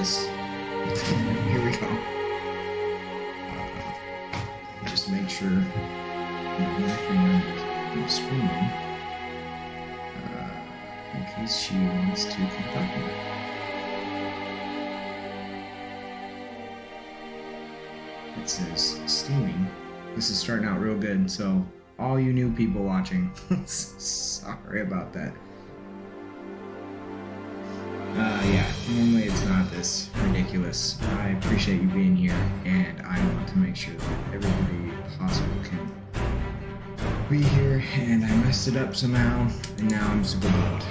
this. Here we go. Just make sure everything is screaming. In case she wants to contact me. It says steaming. This is starting out real good, so all you new people watching, sorry about that. Yeah, normally it's not this ridiculous. I appreciate you being here, and I want to make sure that everybody possible can be here, and I messed it up somehow, and now I'm super bummed.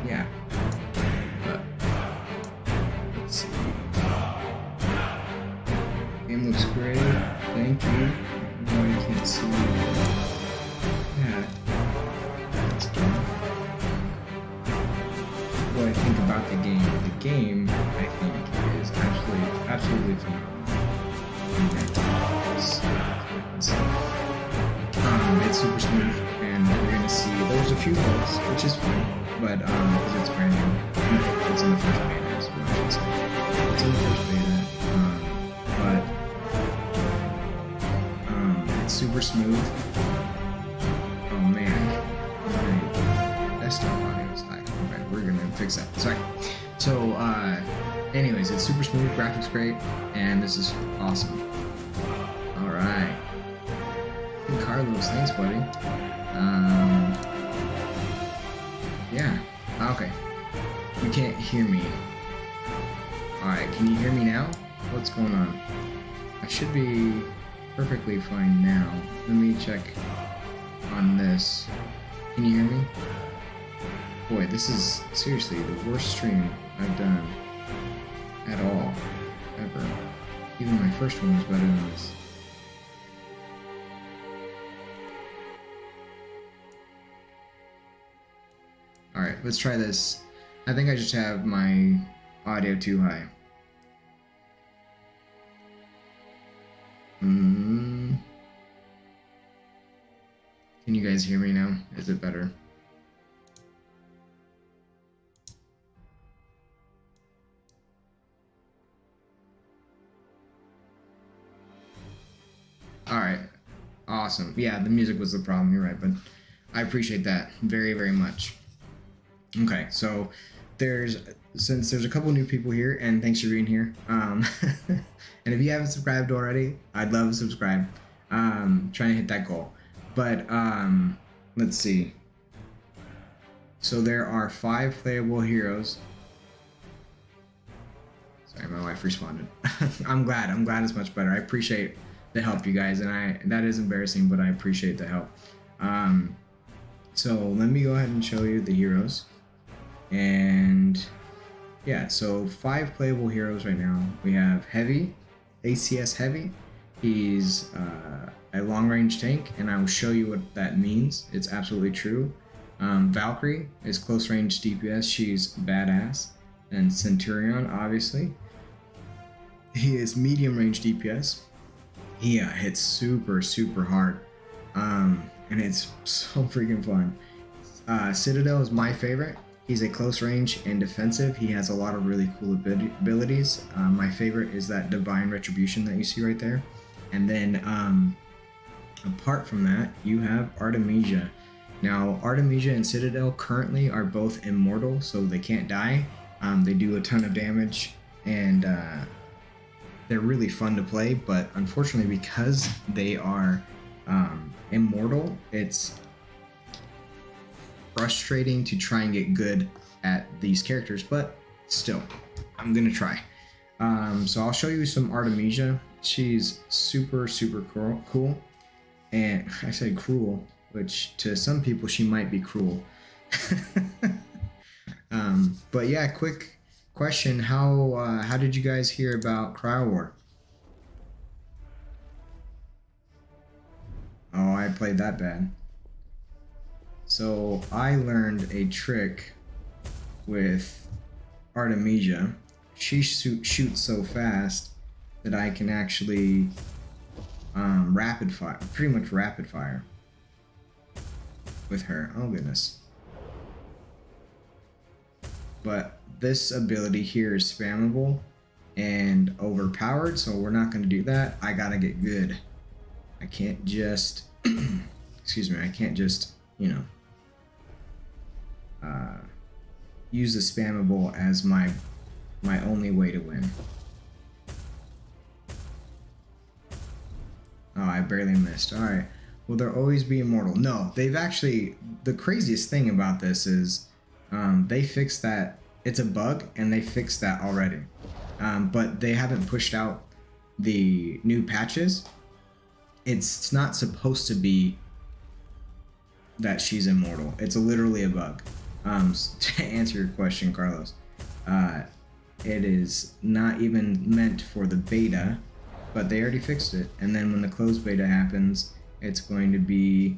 Yeah. But, let's see. Game looks great. Thank you. No, I can't see. Yeah. That's good. What I think about the game. The game, I think, is absolutely phenomenal. It's super smooth, and we're gonna see there's a few bugs, which is fine, but because it's brand new, it's in the first beta, is what I should say. It's in the first beta, but it's super smooth. Oh man, my desktop audio is high. Okay, we're gonna fix that. Sorry. So, anyways, it's super smooth, graphics great, and this is awesome. All right. Carlos, thanks, buddy. Yeah. Okay. You can't hear me. Alright, can you hear me now? What's going on? I should be perfectly fine now. Let me check on this. Can you hear me? Boy, this is seriously the worst stream I've done at all. Ever. Even my first one was better than this. Alright, let's try this. I think I just have my audio too high. Can you guys hear me now? Is it better? Alright, awesome. Yeah, the music was the problem, you're right, but I appreciate that very, very much. Okay, so since there's a couple new people here, and thanks for being here. And if you haven't subscribed already, I'd love to subscribe. Trying to hit that goal. But let's see. So there are 5 playable heroes. Sorry, my wife responded. I'm glad it's much better. I appreciate the help, you guys, and that is embarrassing, but I appreciate the help. So let me go ahead and show you the heroes. And yeah, so 5 playable heroes right now. We have Heavy, ACS Heavy. He's a long-range tank, and I will show you what that means. It's absolutely true. Valkyrie is close-range DPS. She's badass. And Centurion, obviously. He is medium-range DPS. He hits super, super hard. And it's so freaking fun. Citadel is my favorite. He's a close range and defensive. He has a lot of really cool abilities. My favorite is that Divine Retribution that you see right there. And then apart from that, you have Artemisia. Now, Artemisia and Citadel currently are both immortal, so they can't die. They do a ton of damage, and they're really fun to play, but unfortunately because they are immortal, it's frustrating to try and get good at these characters, but still, I'm gonna try. So I'll show you some Artemisia. She's super, super cool, and I say cruel, which to some people she might be cruel. But yeah, quick question: how did you guys hear about CryoWar? Oh, I played that bad. So I learned a trick with Artemisia. She shoots so fast that I can actually rapid fire, pretty much rapid fire with her. Oh goodness. But this ability here is spammable and overpowered, so we're not going to do that. I gotta get good. I can't just excuse me, I can't just, you know, use the spammable as my only way to win. Oh, I barely missed. Alright. Will there always be immortal? No, they've actually, the craziest thing about this is they fixed that. It's a bug and they fixed that already. But they haven't pushed out the new patches. It's not supposed to be that she's immortal. It's literally a bug. To answer your question, Carlos, it is not even meant for the beta, but they already fixed it. And then when the closed beta happens, it's going to be,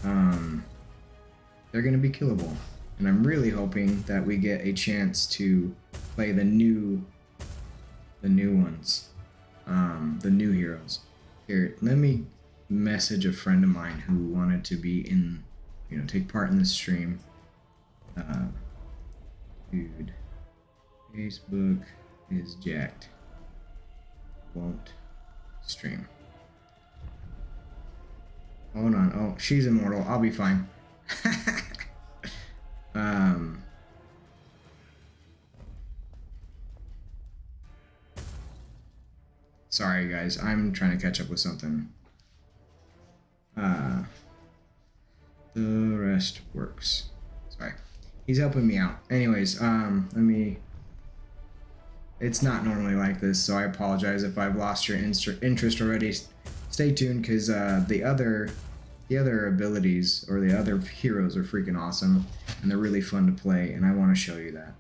they're going to be killable. And I'm really hoping that we get a chance to play the new ones, the new heroes. Here, let me message a friend of mine who wanted to be in, you know, take part in this stream. Dude, Facebook is jacked. Won't stream. Hold on. Oh, she's immortal. I'll be fine. Sorry guys, I'm trying to catch up with something. The rest works. Sorry. He's helping me out. Anyways, let me... It's not normally like this, so I apologize if I've lost your interest already. Stay tuned, because the other abilities, or the other heroes, are freaking awesome, and they're really fun to play, and I want to show you that.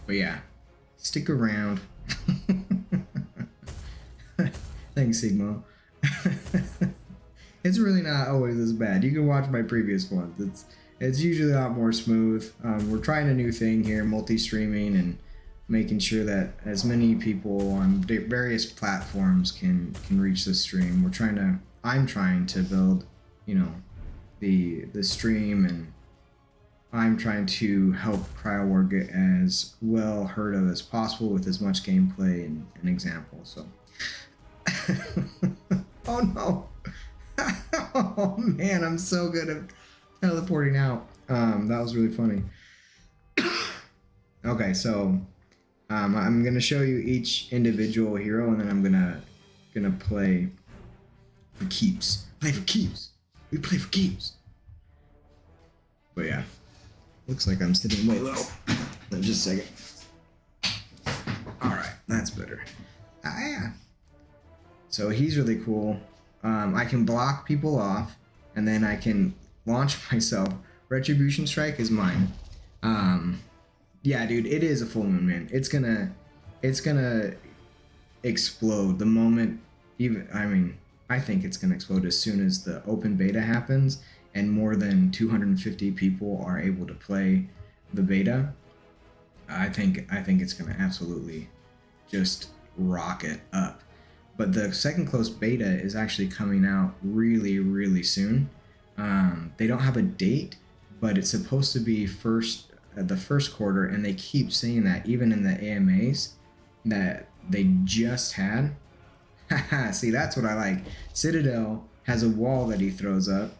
But yeah, stick around. Thanks, Sigmo. It's really not always as bad. You can watch my previous ones. It's usually a lot more smooth. We're trying a new thing here, multi-streaming, and making sure that as many people on various platforms can reach the stream. I'm trying to build, you know, the stream, and I'm trying to help CryoWar get as well heard of as possible with as much gameplay and examples. So, oh no, oh man, I'm so good at teleporting out. That was really funny. Okay, so I'm gonna show you each individual hero, and then I'm gonna play for keeps. Play for keeps. We play for keeps. But yeah, looks like I'm sitting way low. Just a second. All right, that's better. Yeah. So he's really cool. I can block people off, and then I can launch myself. Retribution Strike is mine. Yeah, dude, it is a full moon, man. It's gonna explode the moment. I think it's gonna explode as soon as the open beta happens and more than 250 people are able to play the beta. I think it's gonna absolutely just rocket up. But the second closed beta is actually coming out really, really soon. They don't have a date, but it's supposed to be the first quarter, and they keep saying that even in the AMAs that they just had. See, that's what I like. Citadel has a wall that he throws up,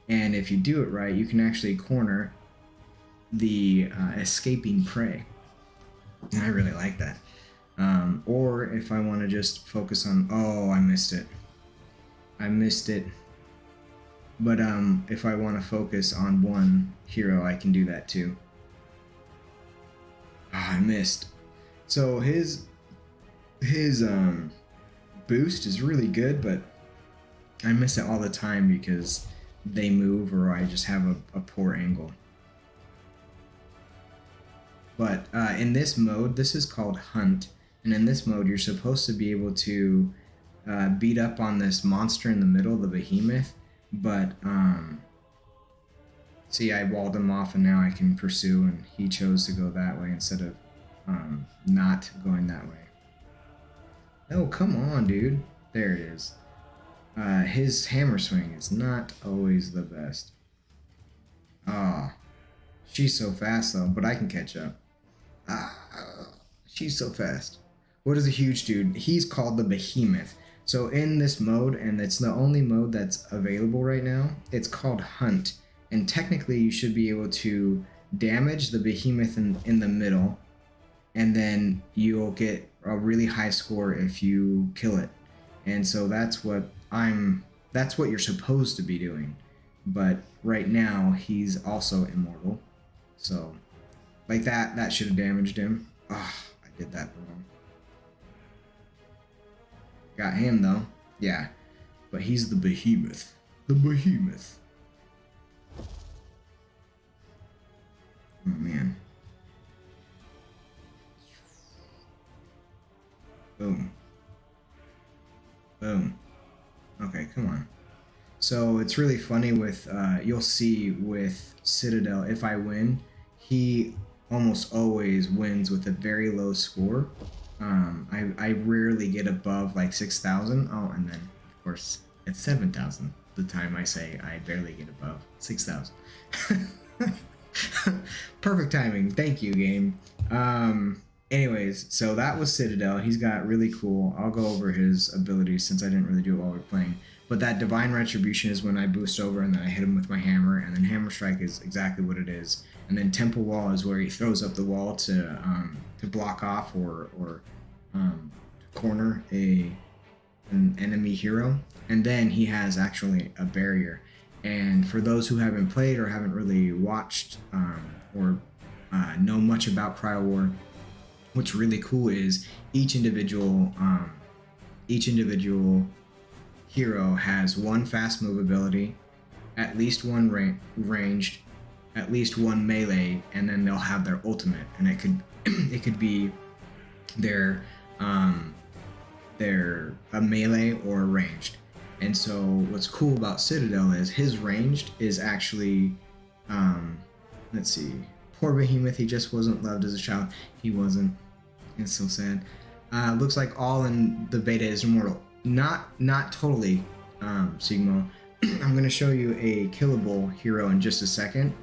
and if you do it right, you can actually corner the escaping prey. And I really like that. Or if I want to just focus on... Oh, I missed it. But if I want to focus on one hero, I can do that too. Oh, I missed. So his boost is really good, but I miss it all the time because they move or I just have a poor angle. But in this mode, this is called Hunt, and in this mode you're supposed to be able to beat up on this monster in the middle, the behemoth, but see, I walled him off and now I can pursue, and he chose to go that way instead of not going that way. Oh, come on, dude. There it is. His hammer swing is not always the best. Ah, She's so fast though, but I can catch up. Ah, she's so fast. What is a huge dude? He's called the Behemoth. So in this mode, and it's the only mode that's available right now, it's called Hunt. And technically you should be able to damage the Behemoth in the middle, and then you'll get a really high score if you kill it. And so that's what you're supposed to be doing. But right now he's also immortal. So like that should have damaged him. Oh, I did that wrong. Got him though. Yeah. But he's the Behemoth. The Behemoth. Oh man. Boom. Boom. Okay, come on. So it's really funny with, you'll see with Citadel, if I win, he almost always wins with a very low score. I rarely get above like 6,000. Oh, and then of course it's 7,000 the time I say I barely get above 6,000. Perfect timing. Thank you, game. Anyways, so that was Citadel. He's got really cool. I'll go over his abilities since I didn't really do it while we were playing. But that Divine Retribution is when I boost over and then I hit him with my hammer, and then Hammer Strike is exactly what it is. And then Temple Wall is where he throws up the wall to block off or corner an enemy hero. And then he has actually a barrier. And for those who haven't played or haven't really watched or know much about CryoWar, what's really cool is each individual hero has one fast move ability, at least one ranged, at least one melee, and then they'll have their ultimate, and it could be their a melee or a ranged. And so what's cool about Citadel is his ranged is actually let's see, poor Behemoth, he just wasn't loved as a child. He wasn't. It's so sad. Looks like all in the beta is immortal. Not totally, Sigmo. I'm going to show you a killable hero in just a second.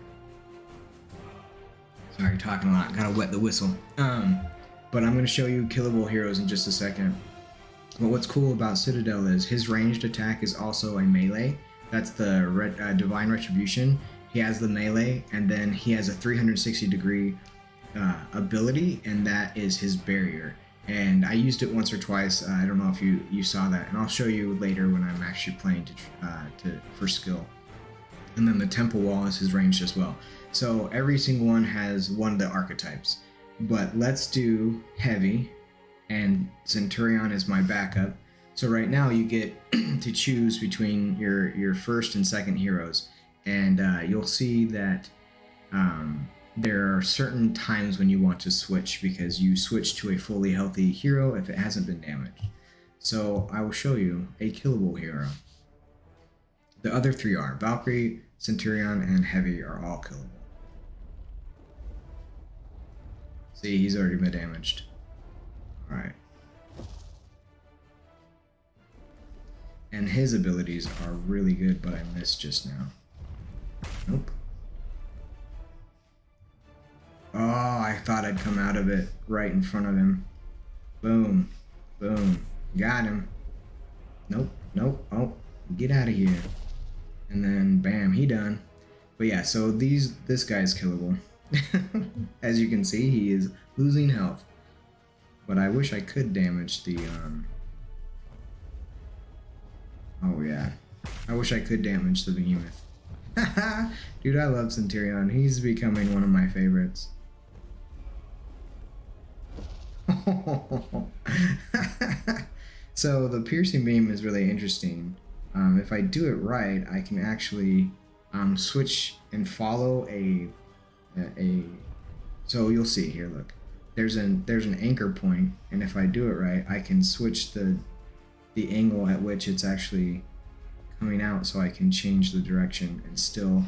Sorry, talking a lot. Gotta wet the whistle. But I'm going to show you killable heroes in just a second. But what's cool about Citadel is his ranged attack is also a melee. That's the Divine Retribution. He has the melee, and then he has a 360-degree ability, and that is his barrier. And I used it once or twice. I don't know if you saw that, and I'll show you later when I'm actually playing for skill. And then the Temple Wall is his ranged as well. So every single one has one of the archetypes. But let's do Heavy, and Centurion is my backup. So right now you get to choose between your first and second heroes, and you'll see that there are certain times when you want to switch, because you switch to a fully healthy hero if it hasn't been damaged. So I will show you a killable hero. The other three are Valkyrie, Centurion, and Heavy are all killable. See, he's already been damaged. Alright. And his abilities are really good, but I missed just now. Nope. Oh, I thought I'd come out of it right in front of him. Boom. Boom. Got him. Nope. Nope. Oh, get out of here. And then, bam, he done. But yeah, so this guy's killable. As you can see, he is losing health. But I wish I could damage the, oh yeah. I wish I could damage the Behemoth. Dude, I love Centurion. He's becoming one of my favorites. So the piercing beam is really interesting. If I do it right, I can actually switch and follow a so you'll see here, look, there's an anchor point, and if I do it right, I can switch the angle at which it's actually coming out, so I can change the direction and still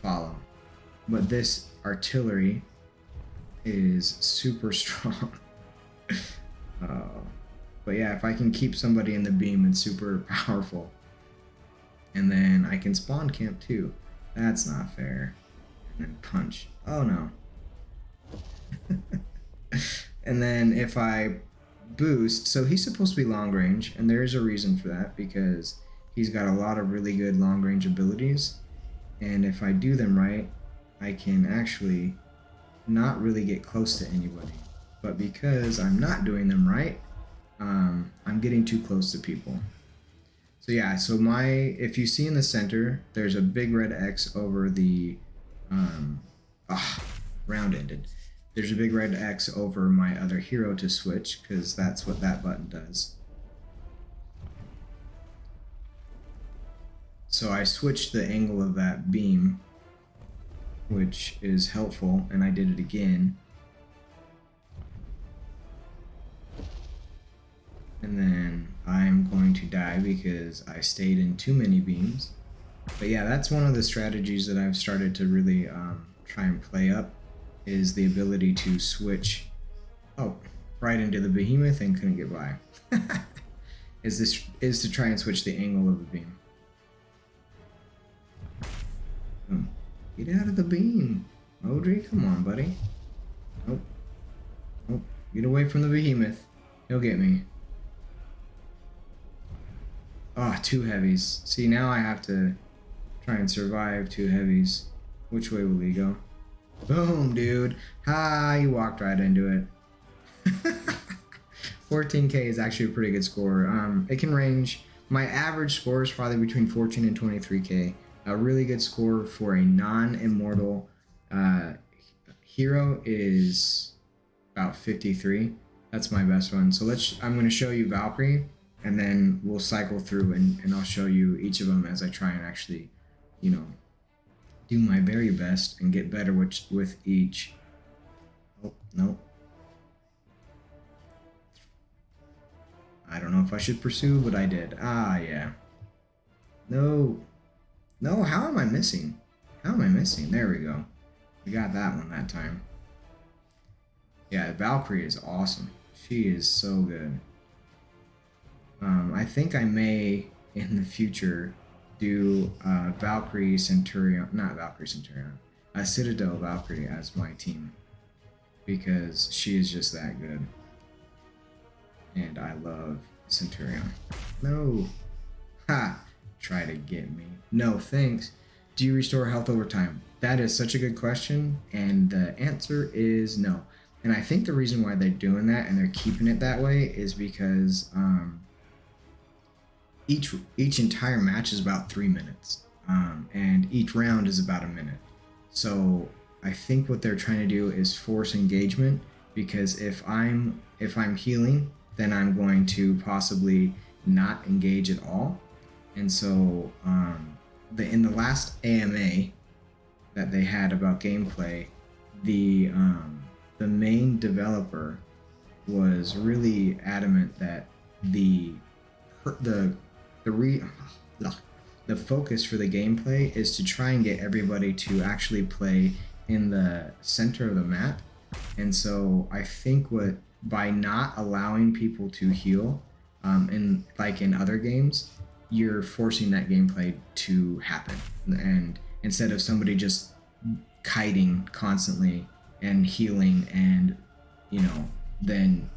follow. But this artillery is super strong. But yeah, if I can keep somebody in the beam, it's super powerful. And then I can spawn camp too. That's not fair. And then punch. Oh no. And then if I boost, so he's supposed to be long range, and there is a reason for that because he's got a lot of really good long range abilities. And if I do them right, I can actually not really get close to anybody. But because I'm not doing them right, I'm getting too close to people. So yeah, so if you see in the center, there's a big red X over the, round ended. There's a big red X over my other hero to switch, because that's what that button does. So I switched the angle of that beam, which is helpful, and I did it again. And then I'm going to die because I stayed in too many beams. But yeah, that's one of the strategies that I've started to really try and play up, is the ability to switch right into the behemoth and couldn't get by. is to try and switch the angle of the beam. Get out of the beam, Modri, come on, buddy. Nope. Nope. Get away from the behemoth. He'll get me. Ah, 2 heavies. See, now I have to try and survive 2 heavies. Which way will he go? Boom, dude. Ha, you walked right into it. 14k is actually a pretty good score. It can range. My average score is probably between 14 and 23k. A really good score for a non-immortal hero is about 53. That's my best one. So I'm going to show you Valkyrie, and then we'll cycle through and I'll show you each of them as I try and actually, do my very best and get better with each. Oh, no. I don't know if I should pursue, but I did. Ah, yeah. No. No, how am I missing? How am I missing? There we go. We got that one that time. Yeah, Valkyrie is awesome. She is so good. I think I may, in the future, do Valkyrie Centurion, not Valkyrie Centurion, a Citadel Valkyrie as my team, because she is just that good. And I love Centurion. No. Ha! Try to get me. No, thanks. Do you restore health over time? That is such a good question, and the answer is no. And I think the reason why they're doing that and they're keeping it that way is because each entire match is about 3 minutes, and each round is about a minute. So I think what they're trying to do is force engagement, because if I'm healing, then I'm going to possibly not engage at all. And so in the last AMA that they had about gameplay, the main developer was really adamant that the focus for the gameplay is to try and get everybody to actually play in the center of the map. And so I think by not allowing people to heal, in other games, you're forcing that gameplay to happen. And instead of somebody just kiting constantly and healing, and then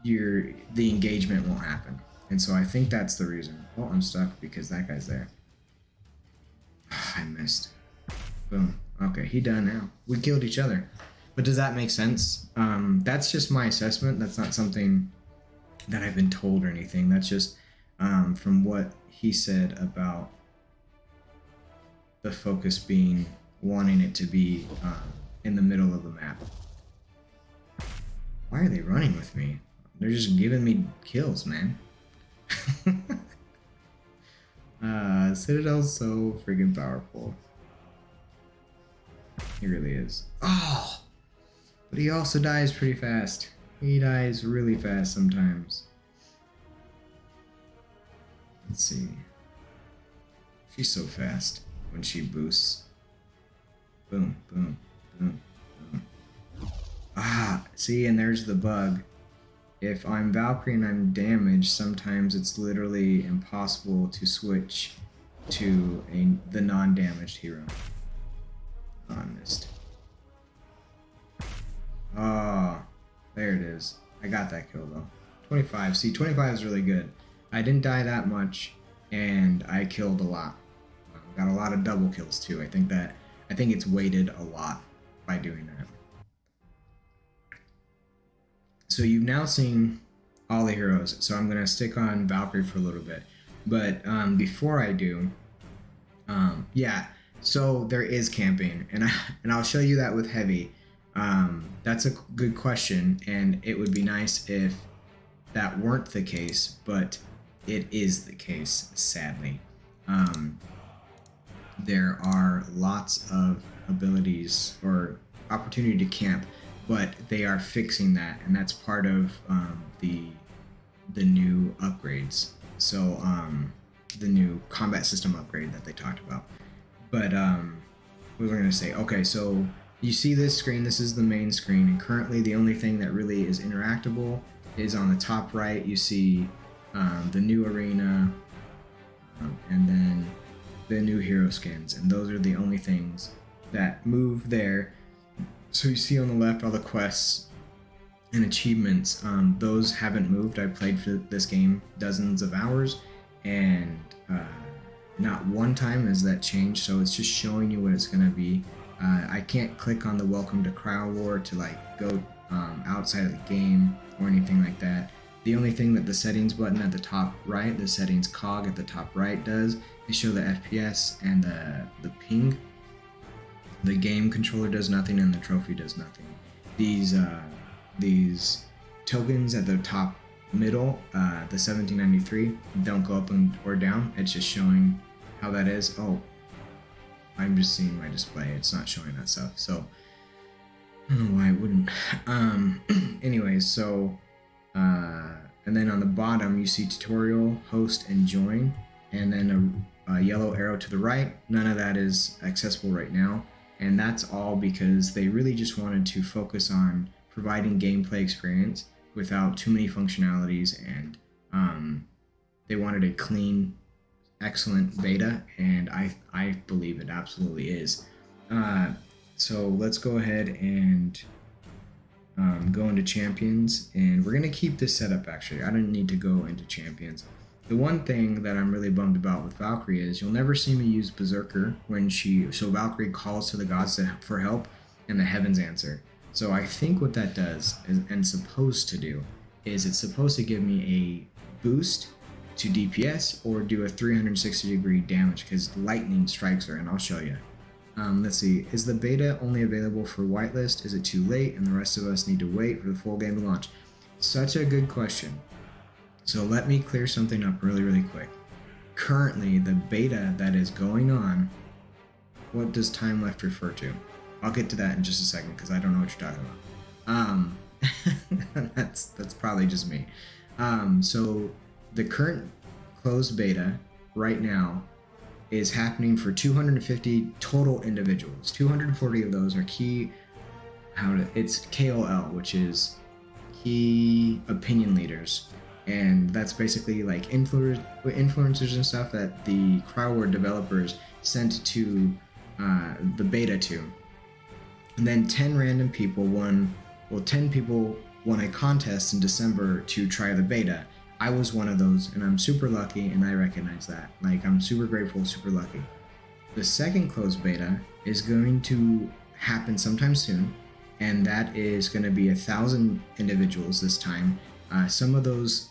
the engagement won't happen. And so I think that's the reason. Oh, I'm stuck because that guy's there. I missed. Boom. Okay, he done now. We killed each other. But does that make sense? That's just my assessment. That's not something that I've been told or anything. That's just from what he said about the focus being wanting it to be in the middle of the map. Why are they running with me? They're just giving me kills, man. Citadel's so freaking powerful. He really is. Oh! But he also dies pretty fast. He dies really fast sometimes. Let's see. She's so fast when she boosts. Boom, boom, boom, boom. Ah, see, and there's the bug. If I'm Valkyrie and I'm damaged, sometimes it's literally impossible to switch to the non-damaged hero. Oh, I missed. There it is. I got that kill though. 25. See, 25 is really good. I didn't die that much, and I killed a lot. Got a lot of double kills too. I think it's weighted a lot by doing that. So you've now seen all the heroes. So I'm gonna stick on Valkyrie for a little bit. But before I do, yeah. So there is camping, and I'll show you that with heavy. That's a good question, and it would be nice if that weren't the case, but it is the case, sadly. There are lots of abilities or opportunity to camp, but they are fixing that, and that's part of the new upgrades. So the new combat system upgrade that they talked about. But we were going to say, okay, so you see this screen, this is the main screen, and currently the only thing that really is interactable is on the top right. You see the new arena, and then the new hero skins, and those are the only things that move there. So you see on the left all the quests and achievements. Those haven't moved. I played for this game dozens of hours, and not one time has that changed, so it's just showing you what it's going to be. I can't click on the welcome to CryoWar to like go outside of the game or anything like that. The only thing that the settings button at the top right, the settings cog at the top right does is show the FPS and the ping. The game controller does nothing and the trophy does nothing. These tokens at the top middle, the 1793, don't go up or down. It's just showing how that is. Oh, I'm just seeing my display. It's not showing that stuff. So I don't know why it wouldn't. Anyways, so and then on the bottom you see tutorial, host, and join, and then a yellow arrow to the right. None of that is accessible right now, and that's all because they really just wanted to focus on providing gameplay experience without too many functionalities, and they wanted a clean, excellent beta, and I believe it absolutely is. So let's go ahead and go into champions, and we're gonna keep this setup. Actually, I don't need to go into champions. The one thing that I'm really bummed about with Valkyrie is you'll never see me use Berserker so Valkyrie calls to the gods for help, and the heavens answer. So I think what that does and supposed to do is it's supposed to give me a boost to DPS or do a 360-degree damage because lightning strikes her, and I'll show you. Let's see, is the beta only available for whitelist? Is it too late and the rest of us need to wait for the full game to launch? Such a good question. So let me clear something up really quick. Currently, the beta that is going on, what does time left refer to? I'll get to that in just a second because I don't know what you're talking about. That's probably just me. So the current closed beta right now is happening for 250 total individuals. 240 of those are it's KOL, which is key opinion leaders, and that's basically like influencers and stuff that the CryoWar developers sent to the beta to. And then 10 random people 10 people won a contest in December to try the beta. I was one of those, and I'm super lucky, and I recognize that. Like, I'm super grateful, super lucky. The second closed beta is going to happen sometime soon, and that is going to be 1,000 individuals this time. Some of those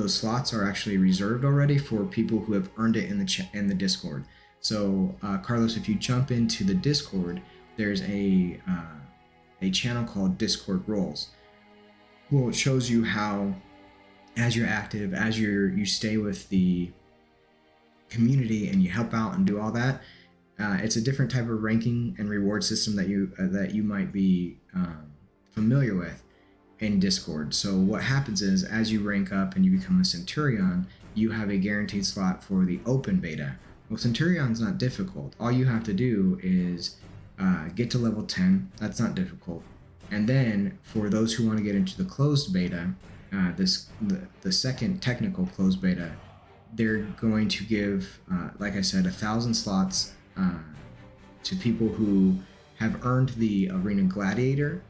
slots are actually reserved already for people who have earned it in the Discord. So, Carlos, if you jump into the Discord, there's a channel called Discord Roles. Well, it shows you how, as you're active, as you stay with the community and you help out and do all that, it's a different type of ranking and reward system that you might be familiar with in Discord. So what happens is, as you rank up and you become a Centurion, you have a guaranteed slot for the open beta. Well, Centurion's not difficult. All you have to do is get to level 10. That's not difficult. And then for those who want to get into the closed beta, the second technical closed beta, they're going to give, like I said, 1,000 slots to people who have earned the Arena Gladiator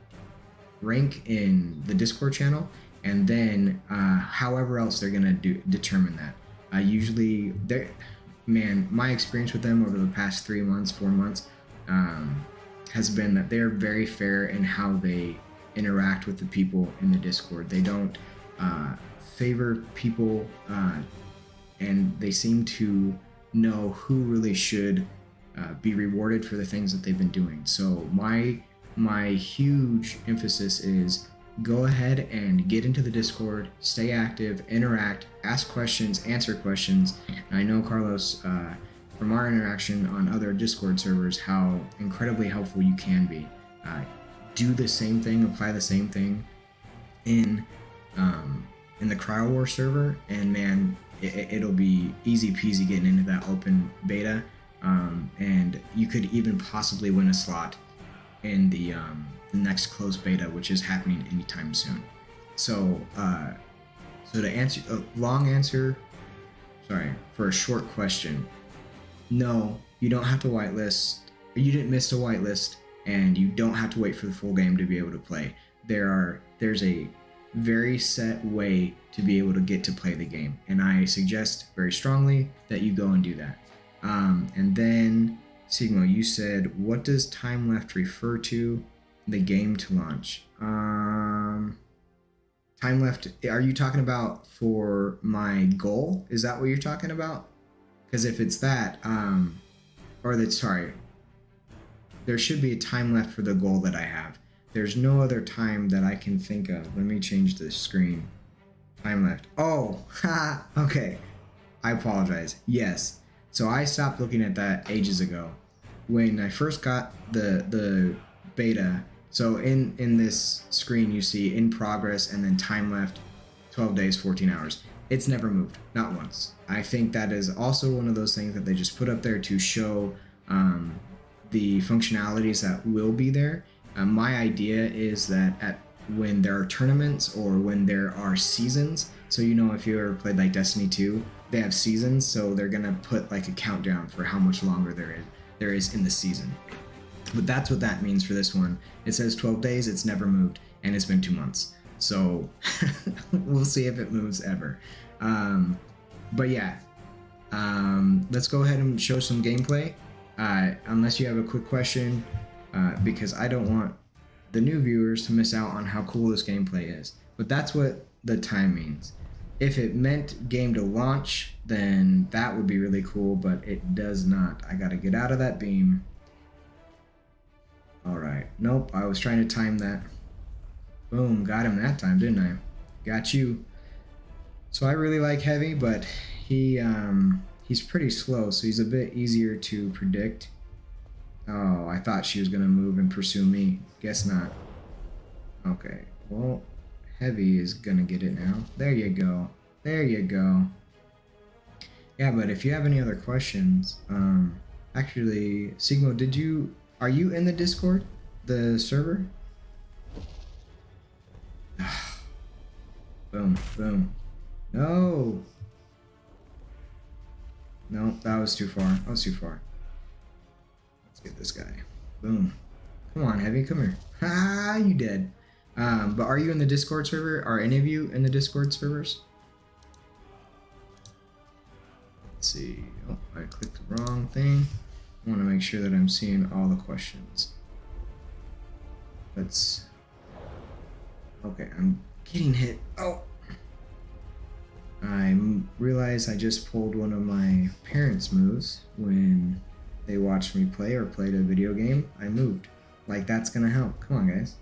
rank in the Discord channel, and then however else they're gonna determine that. Usually, man, my experience with them over the past 3 months, 4 months, has been that they're very fair in how they interact with the people in the Discord. They don't favor people, and they seem to know who really should be rewarded for the things that they've been doing. So my huge emphasis is go ahead and get into the Discord, stay active, interact, ask questions, answer questions. And I know, Carlos, from our interaction on other Discord servers, how incredibly helpful you can be. Do the same thing, apply the same thing in the CryoWar server, and man, it'll be easy peasy getting into that open beta, and you could even possibly win a slot in the next closed beta, which is happening anytime soon. So to answer a long answer, sorry, for a short question, no, you don't have to whitelist. You didn't miss a whitelist, and you don't have to wait for the full game to be able to play. There's a very set way to be able to get to play the game, and I suggest very strongly that you go and do that. And then Sigma, you said, what does time left refer to? The game to launch. Time left, are you talking about for my goal? Is that what you're talking about? Because if it's that, there should be a time left for the goal that I have. There's no other time that I can think of. Let me change the screen. Time left. Oh, okay. I apologize. Yes. So I stopped looking at that ages ago. When I first got the beta, so in this screen you see in progress and then time left, 12 days, 14 hours. It's never moved, not once. I think that is also one of those things that they just put up there to show the functionalities that will be there. My idea is that when there are tournaments or when there are seasons, so if you ever played like Destiny 2, they have seasons, so they're gonna put like a countdown for how much longer there is in the season. But that's what that means for this one. It says 12 days, it's never moved, and it's been 2 months. So we'll see if it moves ever. But yeah, let's go ahead and show some gameplay. Unless you have a quick question, because I don't want the new viewers to miss out on how cool this gameplay is. But that's what the time means. If it meant game to launch, then that would be really cool, but it does not. I gotta get out of that beam. Alright, nope, I was trying to time that. Boom, got him that time, didn't I? Got you. So I really like Heavy, but he's pretty slow, so he's a bit easier to predict. Oh, I thought she was gonna move and pursue me. Guess not. Okay, well, Heavy is gonna get it now. There you go. There you go. Yeah, but if you have any other questions, actually, Sigmo, are you in the Discord, the server? Boom, boom. No! No, that was too far. That was too far. Let's get this guy. Boom. Come on, Heavy, come here. Ha! You dead. But are you in the Discord server? Are any of you in the Discord servers? Let's see. Oh, I clicked the wrong thing. I want to make sure that I'm seeing all the questions. Okay, I'm getting hit. Oh! I realized I just pulled one of my parents' moves when they watched me play or played a video game. I moved. Like, that's gonna help. Come on, guys.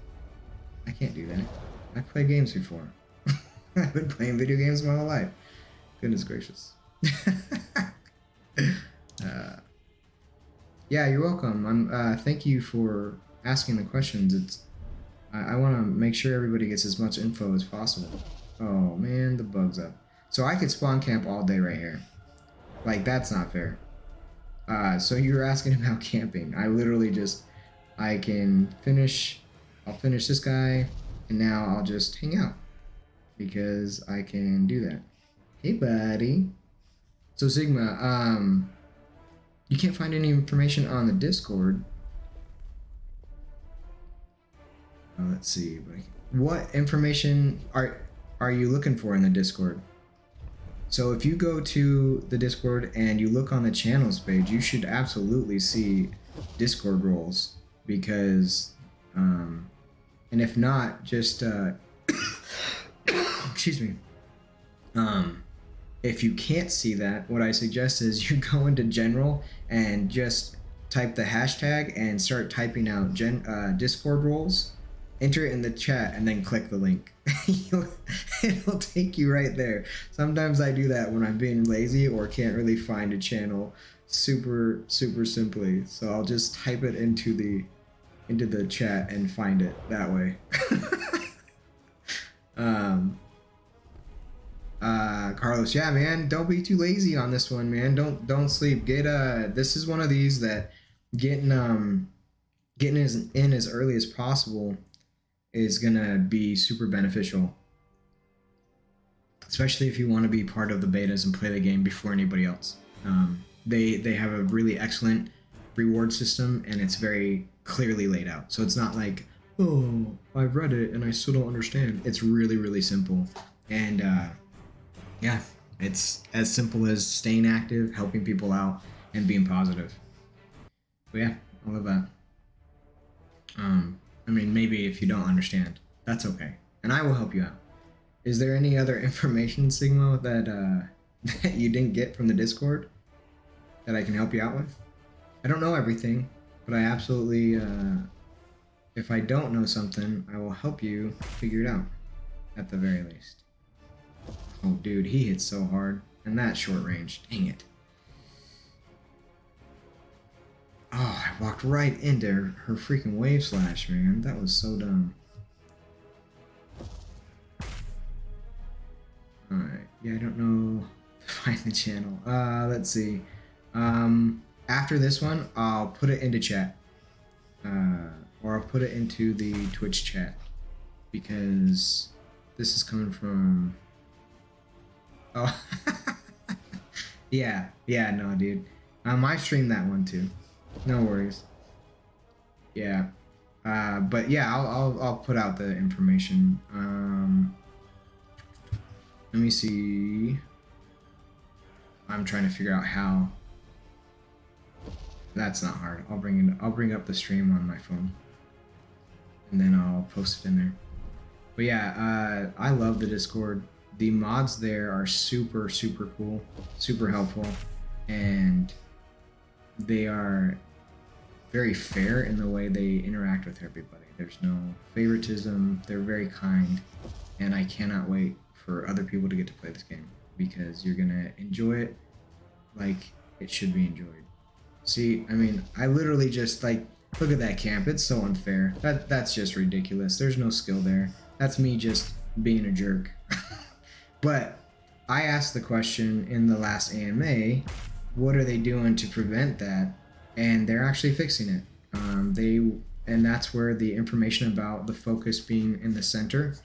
I can't do that. I've played games before. I've been playing video games my whole life. Goodness gracious. Yeah, you're welcome. Thank you for asking the questions. I want to make sure everybody gets as much info as possible. Oh man, the bug's up. So I could spawn camp all day right here. Like, that's not fair. So you were asking about camping. I literally I'll finish this guy, and now I'll just hang out. Because I can do that. Hey buddy. So Sigma, you can't find any information on the Discord. Let's see. What information are you looking for in the Discord? So if you go to the Discord and you look on the channels page, you should absolutely see Discord roles, because, and if not, just excuse me. If you can't see that, what I suggest is you go into general and just type the hashtag and start typing out Discord roles, enter it in the chat, and then click the link. It'll take you right there. Sometimes I do that when I'm being lazy or can't really find a channel super simply. So I'll just type it into the chat and find it that way. Carlos, yeah, man, don't be too lazy on this one, man. Don't sleep. This is one of these that getting in as early as possible is gonna be super beneficial, especially if you want to be part of the betas and play the game before anybody else. They have a really excellent reward system, and it's very clearly laid out. So it's not like, oh, I've read it and I still don't understand. It's really simple, and yeah, it's as simple as staying active, helping people out, and being positive. But yeah, I love that. I mean, maybe if you don't understand, that's okay, and I will help you out. Is there any other information, Sigma, that that you didn't get from the Discord that I can help you out with? I don't know everything, but I absolutely, if I don't know something, I will help you figure it out, at the very least. Oh, dude, he hits so hard, and that short range. Dang it. Oh, I walked right into her freaking wave slash, man. That was so dumb. Alright, yeah, I don't know. Find the channel. Let's see. After this one, I'll put it into chat. Or I'll put it into the Twitch chat. Because this is coming from... Oh. yeah, no, dude. I streamed that one too. No worries. Yeah. But yeah, I'll put out the information. Let me see. I'm trying to figure out how. That's not hard. I'll bring up the stream on my phone, and then I'll post it in there. But yeah, I love the Discord. The mods there are super cool, super helpful, and they are very fair in the way they interact with everybody. There's no favoritism. They're very kind, and I cannot wait for other people to get to play this game, because you're gonna enjoy it like it should be enjoyed. See, I mean, I literally just, like, look at that camp. It's so unfair. That's just ridiculous. There's no skill there. That's me just being a jerk. But I asked the question in the last AMA, what are they doing to prevent that? And they're actually fixing it. And that's where the information about the focus being in the center,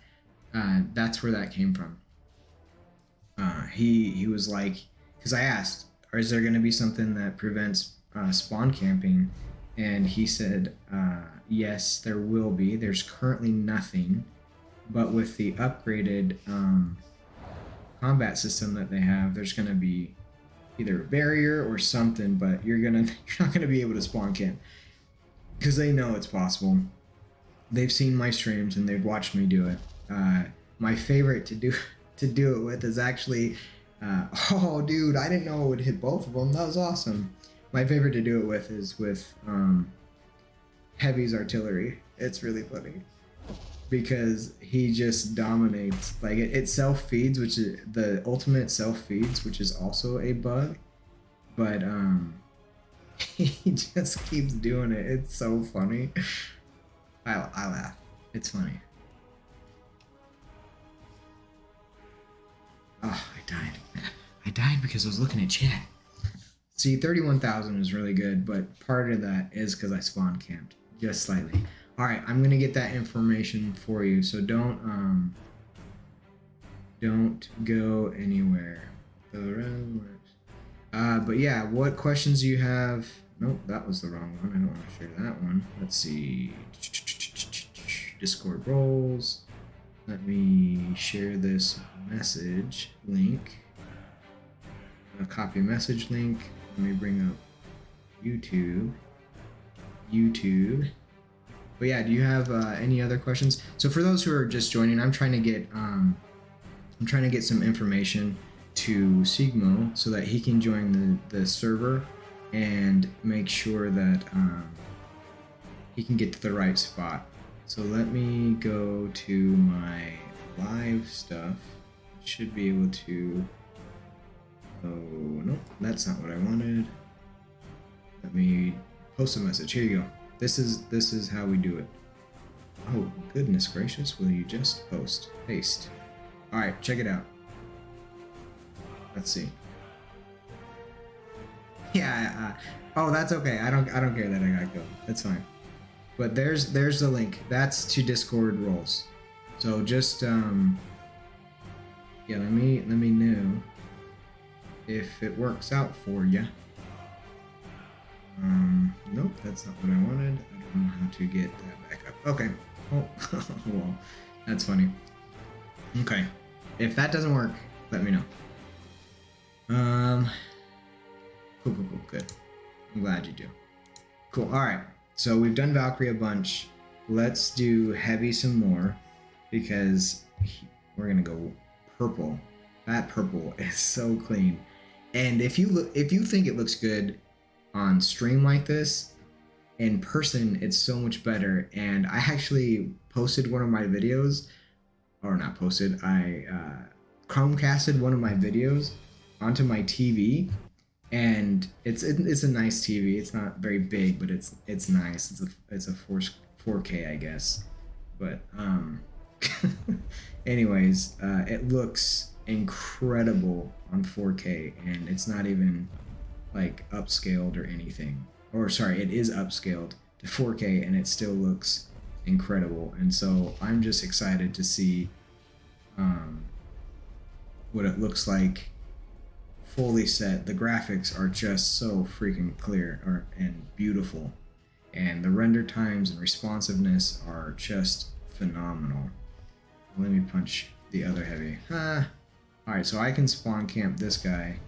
that's where that came from. He was like, because I asked, is there going to be something that prevents spawn camping? And he said, yes, there will be. There's currently nothing, but with the upgraded combat system that they have, there's going to be either a barrier or something, but you're not gonna be able to spawn camp, because they know it's possible. They've seen my streams and they've watched me do it. My favorite to do it with is actually, oh dude, I didn't know it would hit both of them. That was awesome. My favorite to do it with is with Heavy's artillery. It's really funny, because he just dominates. Like, it self-feeds, which is the ultimate self-feeds, which is also a bug, but he just keeps doing it. It's so funny. I laugh. It's funny. Oh, I died because I was looking at chat. See, 31,000 is really good, but part of that is because I spawn camped just slightly. All right, I'm gonna get that information for you, so don't go anywhere. But yeah, what questions do you have? Nope, that was the wrong one. I don't want to share that one. Let's see. Discord roles. Let me share this message link. Copy message link. Let me bring up YouTube. But yeah, do you have any other questions? So for those who are just joining, I'm trying to get some information to Sigmo so that he can join the server and make sure that he can get to the right spot. So let me go to my live stuff. Should be able to. Oh no, that's not what I wanted. Let me post a message. Here you go. This is how we do it. Oh goodness gracious! Will you just post? Paste. All right, check it out. Let's see. Yeah. Oh, that's okay. I don't care that I got killed. That's fine. But there's the link. That's to Discord roles. So just yeah. Let me know if it works out for you. Nope, that's not what I wanted. I don't know how to get that back up. Okay. Oh, well, that's funny. Okay. If that doesn't work, let me know. Cool, good. I'm glad you do. Cool. All right. So we've done Valkyrie a bunch. Let's do Heavy some more because we're gonna go purple. That purple is so clean. And if you think it looks good on stream like this, in person it's so much better. And I actually posted one of my videos, or not posted, I Chromecasted one of my videos onto my TV, and it's a nice TV. It's not very big, but it's nice. It's a 4K, I guess. But anyways, it looks incredible on 4K, and it's not even like upscaled or anything. Or sorry, it is upscaled to 4K, and it still looks incredible. And so I'm just excited to see what it looks like fully set. The graphics are just so freaking clear and beautiful, and the render times and responsiveness are just phenomenal. Let me punch the other heavy. Alright, so I can spawn camp this guy.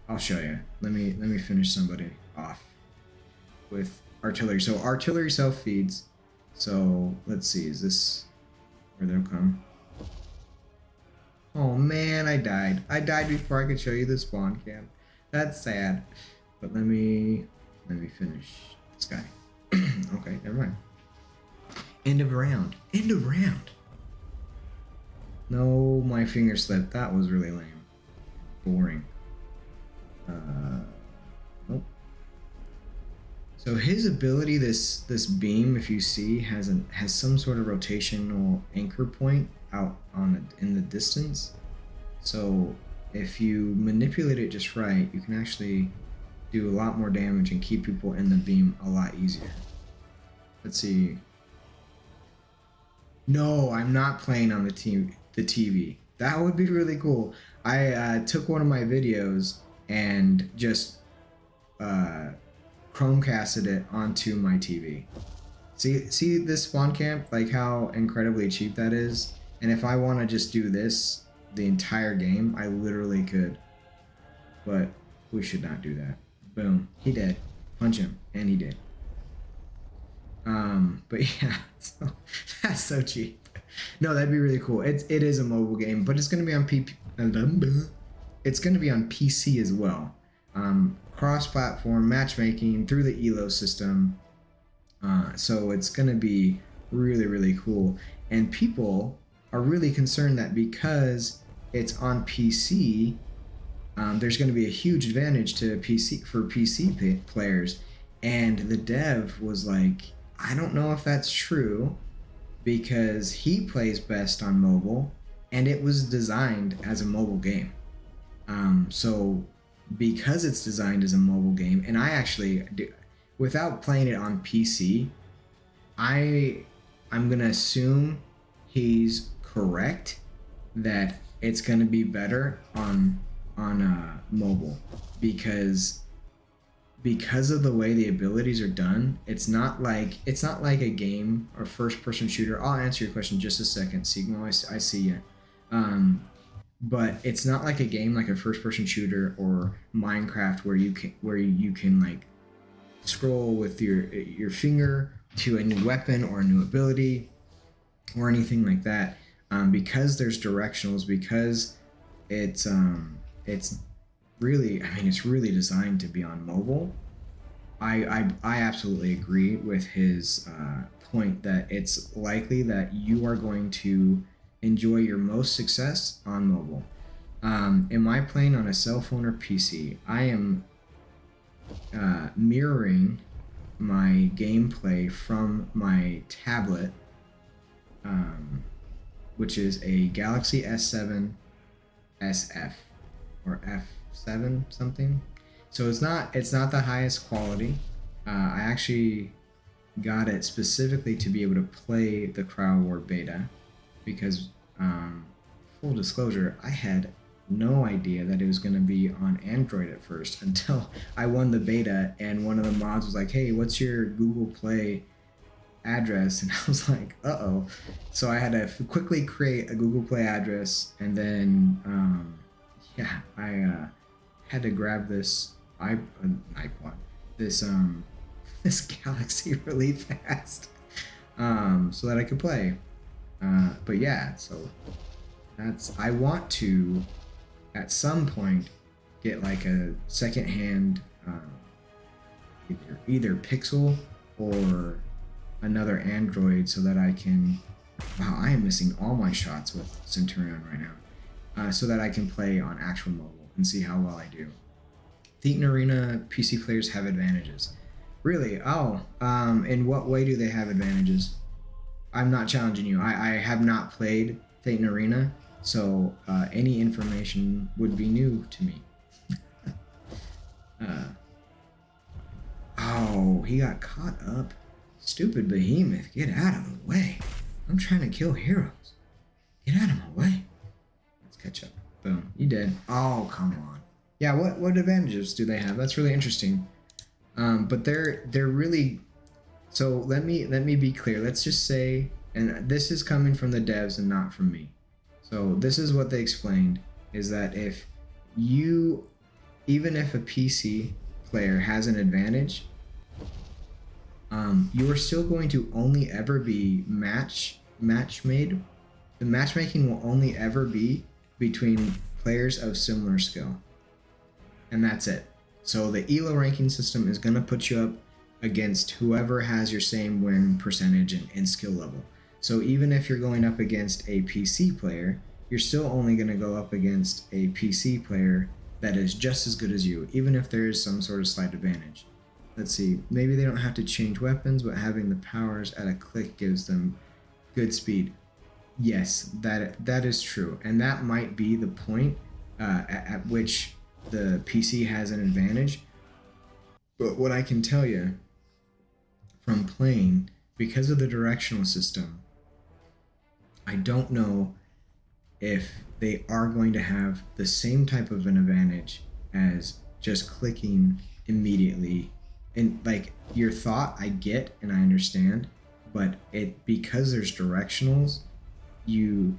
I'll show you. Let me finish somebody off with artillery. So artillery self feeds. So let's see, is this where they'll come? Oh man, I died. I died before I could show you the spawn camp. That's sad. But let me finish this guy. Okay, never mind. End of round. End of round. No, my finger slipped. That was really lame. Boring. Nope. So his ability, this beam, if you see, has some sort of rotational anchor point out in the distance. So if you manipulate it just right, you can actually do a lot more damage and keep people in the beam a lot easier. Let's see. No, I'm not playing on the TV. That would be really cool. I took one of my videos and just Chromecasted it onto my TV. See this spawn camp, like how incredibly cheap that is? And if I want to just do this the entire game, I literally could. But we should not do that. Boom. He did. Punch him. And he did. But yeah, so, that's so cheap. No, that'd be really cool. It is a mobile game, but it's gonna be on it's gonna be on PC as well. Cross-platform matchmaking through the ELO system. So it's gonna be really, really cool. And people are really concerned that because it's on PC, there's going to be a huge advantage to PC players. And the dev was like, I don't know if that's true, because he plays best on mobile, and it was designed as a mobile game. So because it's designed as a mobile game, and I actually do, without playing it on PC, I'm gonna assume he's correct that it's going to be better on mobile, because because of the way the abilities are done, it's not like a game or first person shooter. I'll answer your question in just a second, Sigmo. I see you. But it's not like a game like a first person shooter or Minecraft where you can like scroll with your finger to a new weapon or a new ability or anything like that. Because there's directionals, because it's really, I mean, it's really designed to be on mobile. I absolutely agree with his point that it's likely that you are going to enjoy your most success on mobile. Am I playing on a cell phone or PC? I am mirroring my gameplay from my tablet, which is a Galaxy S7 SF or F7 something. So it's not the highest quality. I actually got it specifically to be able to play the CryoWar beta because, full disclosure, I had no idea that it was going to be on Android at first until I won the beta and one of the mods was like, hey, what's your Google Play address? And I was like, uh-oh. So I had to quickly create a Google Play address, and then I had to grab this iPod, this Galaxy really fast, so that I could play. But yeah, so I want to at some point get like a secondhand either Pixel or another Android so that I can. Wow, I am missing all my shots with Centurion right now. So that I can play on actual mobile and see how well I do. Thetan Arena PC players have advantages. Really? Oh, in what way do they have advantages? I'm not challenging you. I have not played Thetan Arena, so any information would be new to me. Oh, he got caught up. Stupid behemoth, get out of the way. I'm trying to kill heroes. Get out of my way. Let's catch up. Boom, you dead. Oh, come on. Yeah, what advantages do they have? That's really interesting. But they're really. So let me be clear. Let's just say, and this is coming from the devs and not from me. So this is what they explained: is that even if a PC player has an advantage, you are still going to only ever be match made. The matchmaking will only ever be between players of similar skill, and that's it. So the ELO ranking system is going to put you up against whoever has your same win percentage and skill level. So even if you're going up against a PC player, you're still only going to go up against a PC player that is just as good as you, even if there is some sort of slight advantage. Let's see, maybe they don't have to change weapons, but having the powers at a click gives them good speed. Yes, that is true, and that might be the point at which the PC has an advantage. But what I can tell you from playing, because of the directional system, I don't know if they are going to have the same type of an advantage as just clicking immediately. And like your thought, I get and I understand, but because there's directionals, you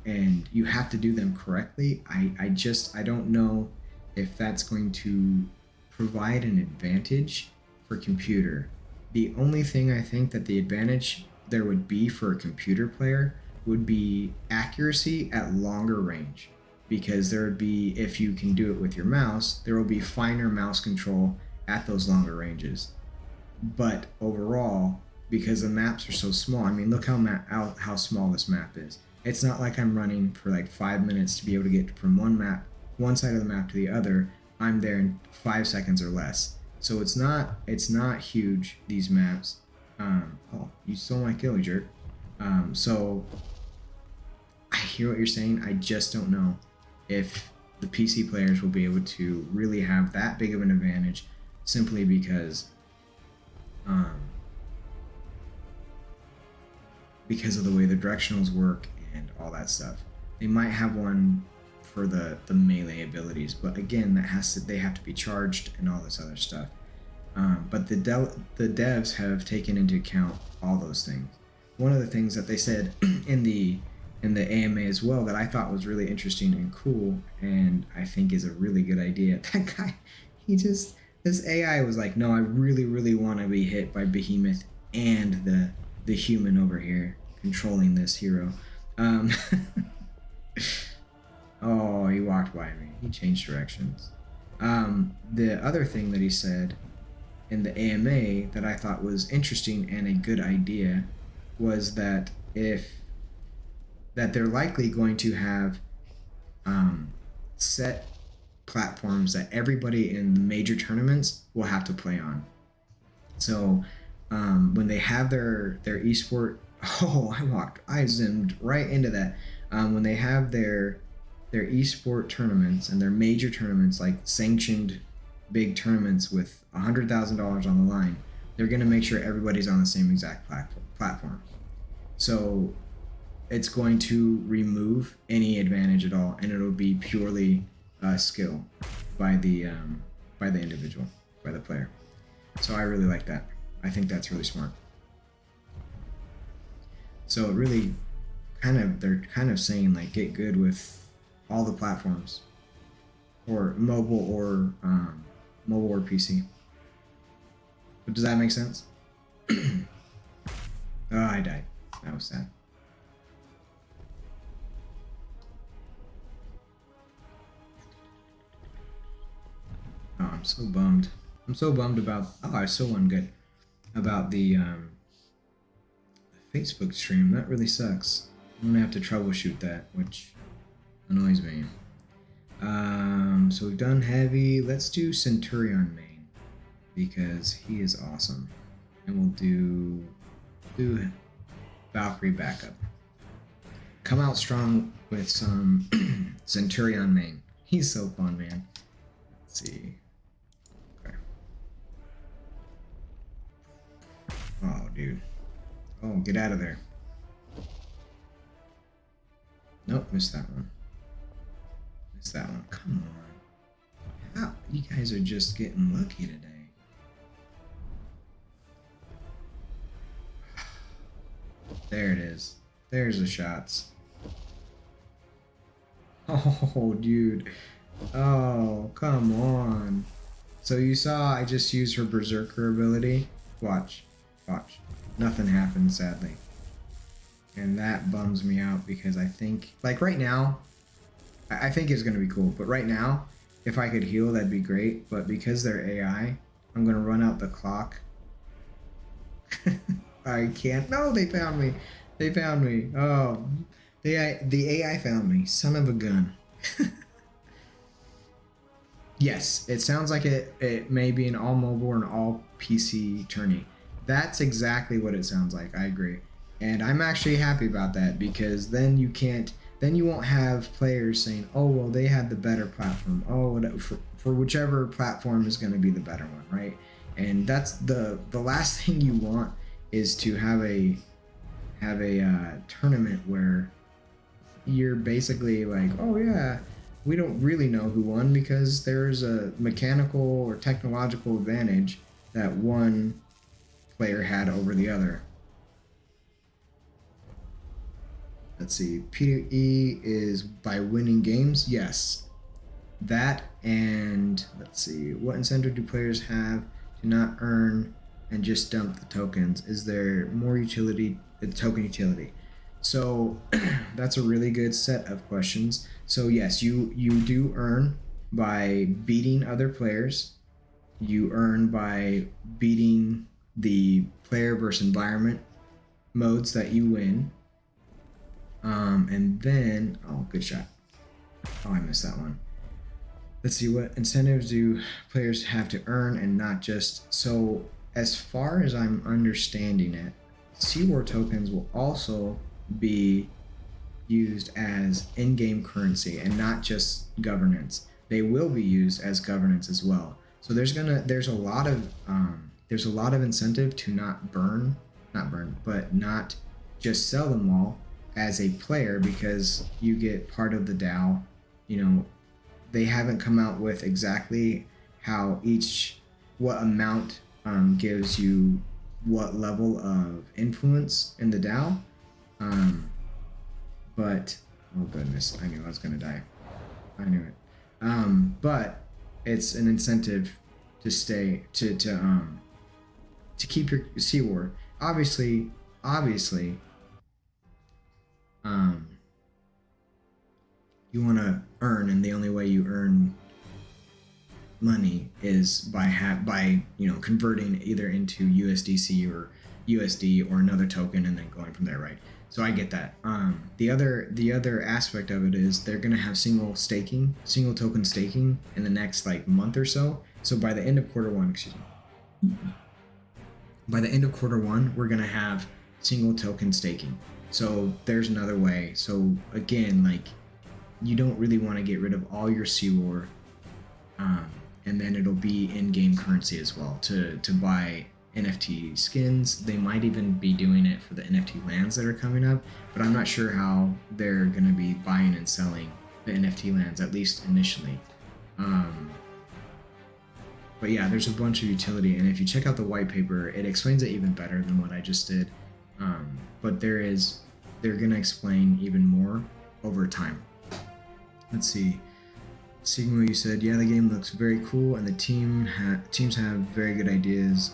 have to do them correctly. I don't know if that's going to provide an advantage for computer. The only thing I think that the advantage there would be for a computer player would be accuracy at longer range, because there would be, if you can do it with your mouse, there will be finer mouse control at those longer ranges. But overall, because the maps are so small, I mean, look how small this map is. It's not like I'm running for like 5 minutes to be able to get from one side of the map to the other. I'm there in 5 seconds or less. So it's not huge, these maps. Oh, you stole my kill, you jerk. So I hear what you're saying. I just don't know if the PC players will be able to really have that big of an advantage, simply because of the way the directionals work and all that stuff. They might have one for the melee abilities, but again, they have to be charged and all this other stuff. But the devs have taken into account all those things. One of the things that they said in the AMA as well that I thought was really interesting and cool, and I think is a really good idea. That guy, this AI was like, no, I really want to be hit by Behemoth and the human over here controlling this hero. Oh, he walked by me. He changed directions. The other thing that he said in the AMA that I thought was interesting and a good idea was that they're likely going to have set platforms that everybody in the major tournaments will have to play on. So when they have their esport, I zoomed right into that. When they have their esport tournaments and their major tournaments, like sanctioned big tournaments with $100,000 on the line, they're going to make sure everybody's on the same exact platform. So it's going to remove any advantage at all, and it'll be purely skill by the individual, by the player. So I really like that. I think that's really smart. So it really they're kind of saying like get good with all the platforms, or mobile or PC. But does that make sense? Oh, I died. That was sad. Oh, I'm so bummed. I'm so bummed about. Oh, I still won good about the Facebook stream. That really sucks. I'm gonna have to troubleshoot that, which annoys me. So we've done heavy. Let's do Centurion main because he is awesome, and we'll do Valkyrie backup. Come out strong with some Centurion main. He's so fun, man. Let's see. Okay. Oh, dude. Oh, get out of there. Nope, missed that one. Missed that one. Come on. How? You guys are just getting lucky today. There it is. There's the shots. Oh, dude. Oh, come on. So you saw I just used her Berserker ability? Watch. Watch. Nothing happened, sadly. And that bums me out because I think, like right now, I think it's going to be cool. But right now, if I could heal, that'd be great. But because they're AI, I'm going to run out the clock. I can't. No, they found me. They found me. Oh, the AI found me. Son of a gun. Yes, it sounds like it may be an all mobile or an all PC tourney. That's exactly what it sounds like. I agree. And I'm actually happy about that because then you won't have players saying, oh, well, they had the better platform. Oh, for whichever platform is going to be the better one, right? And that's the last thing you want is to have a tournament where you're basically like, oh yeah, we don't really know who won because there's a mechanical or technological advantage that one player had over the other. Let's see, PvE is by winning games. Yes, that, and let's see, what incentive do players have to not earn and just dump the tokens? Is there more utility, the token utility? So that's a really good set of questions. So yes, you do earn by beating other players. You earn by beating the player versus environment modes that you win. And then, oh, good shot. Oh, I missed that one. Let's see, what incentives do players have to earn and not just... So as far as I'm understanding it, CryoWar tokens will also be used as in-game currency and not just governance. They will be used as governance as well. So there's a lot of incentive to not just sell them all as a player, because you get part of the DAO. You know, they haven't come out with exactly how what amount gives you what level of influence in the DAO. But oh goodness, I knew I was gonna die. I knew it. But it's an incentive to stay to keep your CryoWar. Obviously, um, you want to earn, and the only way you earn money is by converting either into USDC or USD or another token, and then going from there, right? So I get that. The other aspect of it is they're gonna have single token staking in the next like month or so. So by the end of quarter one, we're gonna have single token staking. So there's another way. So again, like, you don't really want to get rid of all your CryoWar, and then it'll be in-game currency as well to buy NFT skins. They might even be doing it for the NFT lands that are coming up, but I'm not sure how they're going to be buying and selling the NFT lands, at least initially. But yeah, there's a bunch of utility, and if you check out the white paper, it explains it even better than what I just did. But they're going to explain even more over time. Let's see. Sigma, you said, yeah, the game looks very cool, and the teams have very good ideas.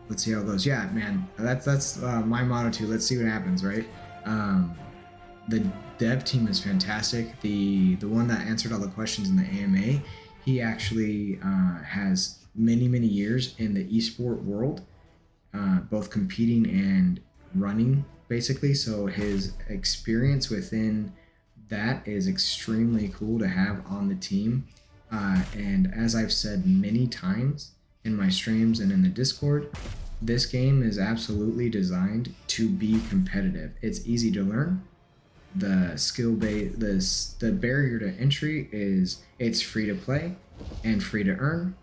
Let's see how it goes. Yeah, man, that's my motto too. Let's see what happens, right? The dev team is fantastic. The one that answered all the questions in the AMA, he actually has many years in the esport world, both competing and running, basically. So his experience within that is extremely cool to have on the team. And as I've said many times in my streams and in the Discord, this game is absolutely designed to be competitive. It's easy to learn. The skill base, the barrier to entry is it's free to play and free to earn,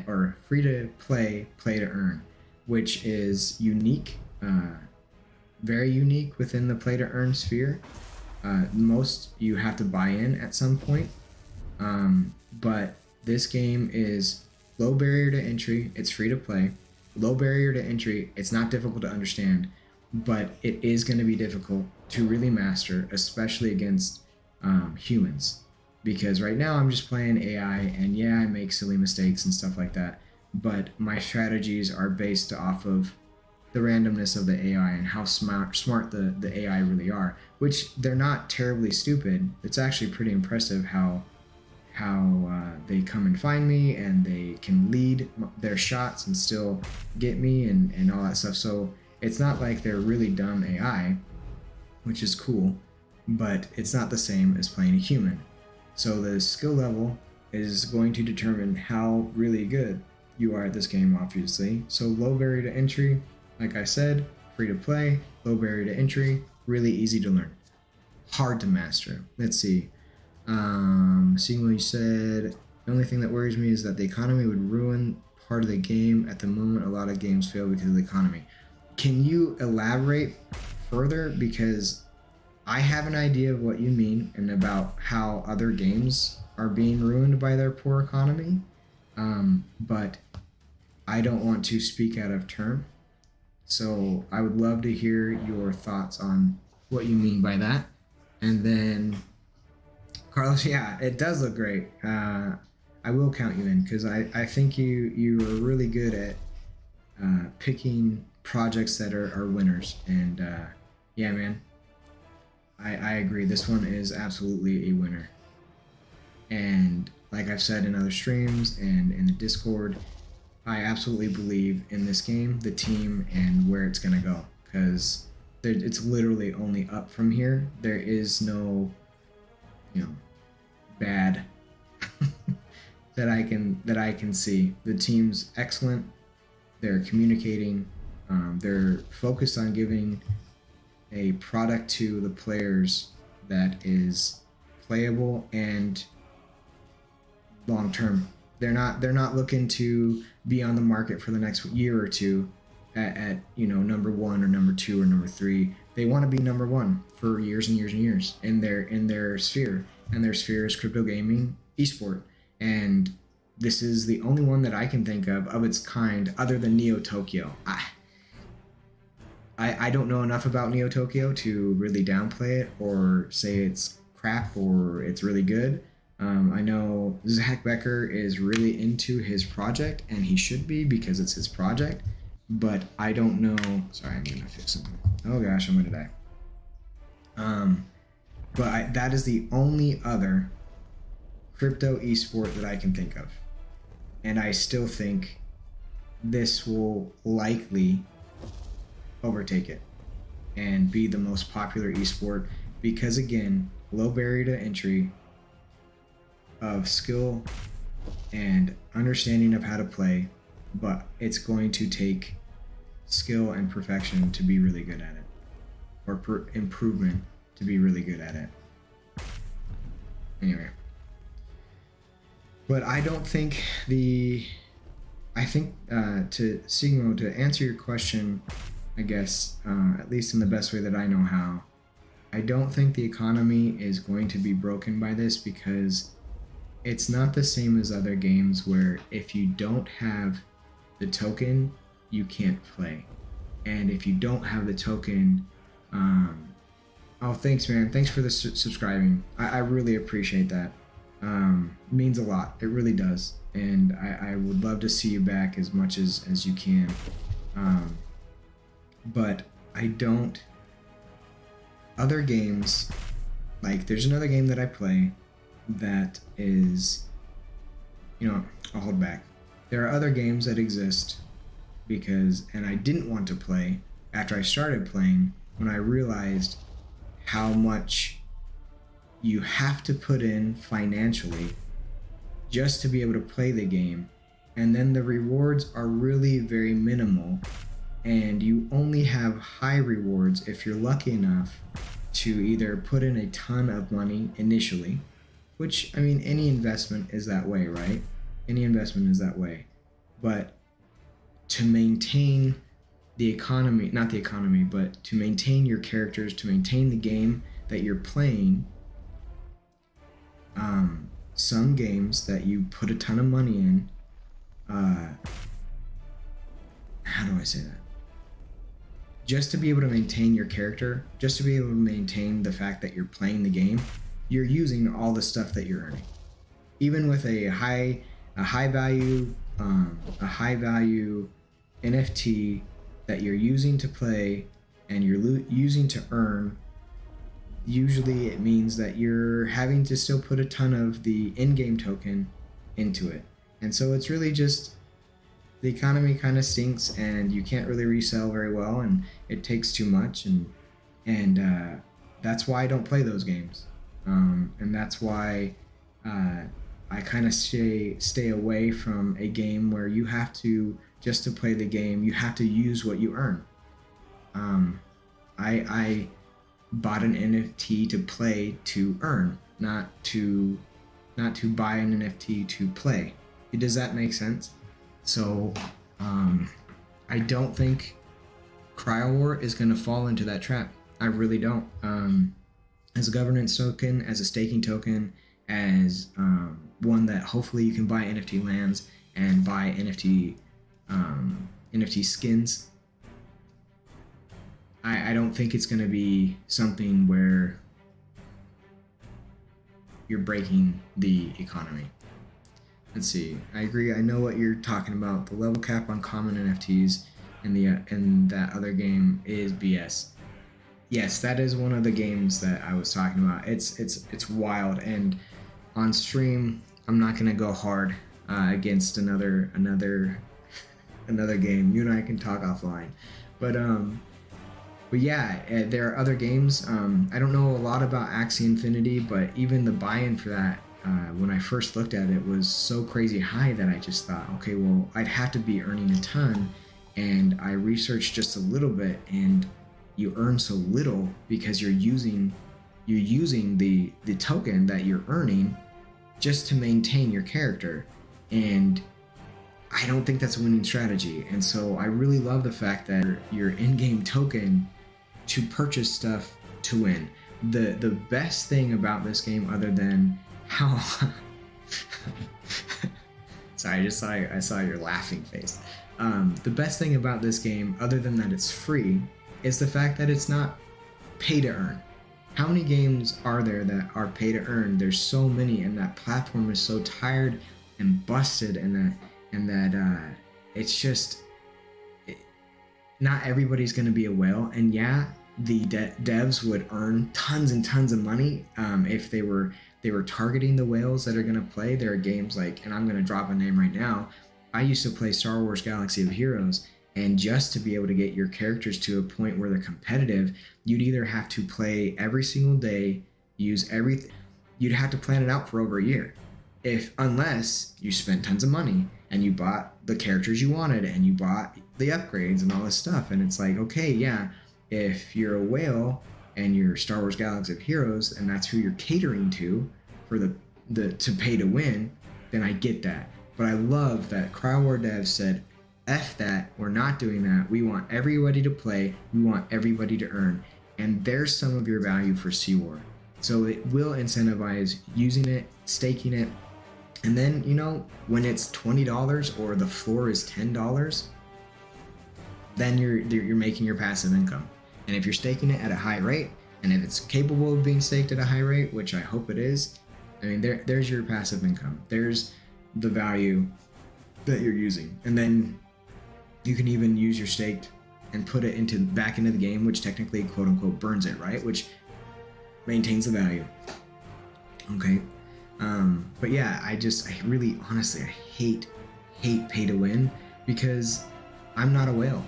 or free to play to earn, which is unique, very unique within the play to earn sphere. Most you have to buy in at some point, but this game is low barrier to entry. It's free to play, low barrier to entry. It's not difficult to understand, but it is going to be difficult to really master, especially against humans, because right now I'm just playing AI, and yeah, I make silly mistakes and stuff like that, but my strategies are based off of the randomness of the AI and how smart the AI really are, which they're not terribly stupid. It's actually pretty impressive how they come and find me, and they can lead their shots and still get me and all that stuff. So it's not like they're really dumb AI, which is cool, but it's not the same as playing a human. So the skill level is going to determine how really good you are at this game, obviously. So low barrier to entry, like I said, free to play, low barrier to entry, really easy to learn, hard to master. Let's see. Seeing what you said, the only thing that worries me is that the economy would ruin part of the game. At the moment, a lot of games fail because of the economy. Can you elaborate further? Because I have an idea of what you mean and about how other games are being ruined by their poor economy, but I don't want to speak out of turn. So I would love to hear your thoughts on what you mean by that. And then, Carlos, yeah, it does look great. I will count you in, because I think you are really good at picking projects that are winners. And yeah, man, I agree. This one is absolutely a winner. And like I've said in other streams and in the Discord, I absolutely believe in this game, the team, and where it's going to go, because it's literally only up from here. There is no, bad that I can see. The team's excellent. They're communicating. They're focused on giving a product to the players that is playable and long term. They're not looking to be on the market for the next year or two at number one or number two or number three. They want to be number one for years and years and years in their sphere, and their sphere is crypto gaming, esport, and this is the only one that I can think of its kind other than Neo Tokyo. I don't know enough about Neo Tokyo to really downplay it or say it's crap or it's really good. I know Zach Becker is really into his project, and he should be because it's his project, but I don't know. Sorry, I'm gonna fix something. Oh gosh, I'm gonna die. That is the only other crypto esport that I can think of, and I still think this will likely overtake it and be the most popular esport because, again, low barrier to entry of skill and understanding of how to play, but it's going to take skill and perfection to be really good at it, or improvement to be really good at it. Anyway, but I don't think to Sigmo, to answer your question, I guess, at least in the best way that I know how, I don't think the economy is going to be broken by this because it's not the same as other games where if you don't have the token, you can't play. And if you don't have the token, oh, thanks, man. Thanks for the subscribing. I really appreciate that. It means a lot. It really does. And I would love to see you back as much as you can. But I don't. Other games, like there's another game that I play that is, I'll hold back. There are other games that exist and I didn't want to play after I started playing when I realized how much you have to put in financially just to be able to play the game, and then the rewards are really very minimal, and you only have high rewards if you're lucky enough to either put in a ton of money initially, which, I mean, any investment is that way, right? Any investment is that way. But to maintain the economy, not the economy, but to maintain your characters, to maintain the game that you're playing, some games that you put a ton of money in, how do I say that? Just to be able to maintain your character, just to be able to maintain the fact that you're playing the game, you're using all the stuff that you're earning. Even with a high value NFT that you're using to play and you're using to earn, usually it means that you're having to still put a ton of the in-game token into it. And so it's really just, the economy kind of stinks and you can't really resell very well and it takes too much, and that's why I don't play those games. And that's why I kind of stay away from a game where you have to, just to play the game, you have to use what you earn. I bought an NFT to play to earn, not to buy an NFT to play. Does that make sense? So I don't think CryoWar is going to fall into that trap. I really don't. As a governance token, as a staking token, as one that hopefully you can buy NFT lands and buy NFT skins, I don't think it's going to be something where you're breaking the economy. Let's see. I agree. I know what you're talking about. The level cap on common NFTs in that other game is BS. Yes, that is one of the games that I was talking about. It's wild, and on stream I'm not gonna go hard against another game. You and I can talk offline, but yeah, there are other games. I don't know a lot about Axie Infinity, but even the buy-in for that, when I first looked at it, was so crazy high that I just thought, okay, well, I'd have to be earning a ton, and I researched just a little bit, and you earn so little because you're using the token that you're earning just to maintain your character, and I don't think that's a winning strategy. And so I really love the fact that your in-game token to purchase stuff to win. The best thing about this game, other than how Sorry, I saw your laughing face. The best thing about this game, other than that it's free, is the fact that it's not pay to earn. How many games are there that are pay to earn? There's so many, and that platform is so tired and busted, and that it's just not everybody's going to be a whale. And yeah, the devs would earn tons and tons of money if they were targeting the whales that are going to play. There are games like, and I'm going to drop a name right now. I used to play Star Wars Galaxy of Heroes, and just to be able to get your characters to a point where they're competitive, you'd either have to play every single day, use everything. You'd have to plan it out for over a year, unless you spent tons of money and you bought the characters you wanted and you bought the upgrades and all this stuff. And it's like, okay, yeah, if you're a whale and you're Star Wars Galaxy of Heroes and that's who you're catering to for the to pay to win, then I get that. But I love that CryoWar devs said, F that, we're not doing that. We want everybody to play. We want everybody to earn. And there's some of your value for CWAR. So it will incentivize using it, staking it. And then, when it's $20 or the floor is $10, then you're making your passive income. And if you're staking it at a high rate, and if it's capable of being staked at a high rate, which I hope it is, I mean, there's your passive income. There's the value that you're using. And then you can even use your staked and put it back into the game, which technically, quote unquote, burns it, right? Which maintains the value. Okay. But yeah, I really, honestly, I hate pay to win, because I'm not a whale.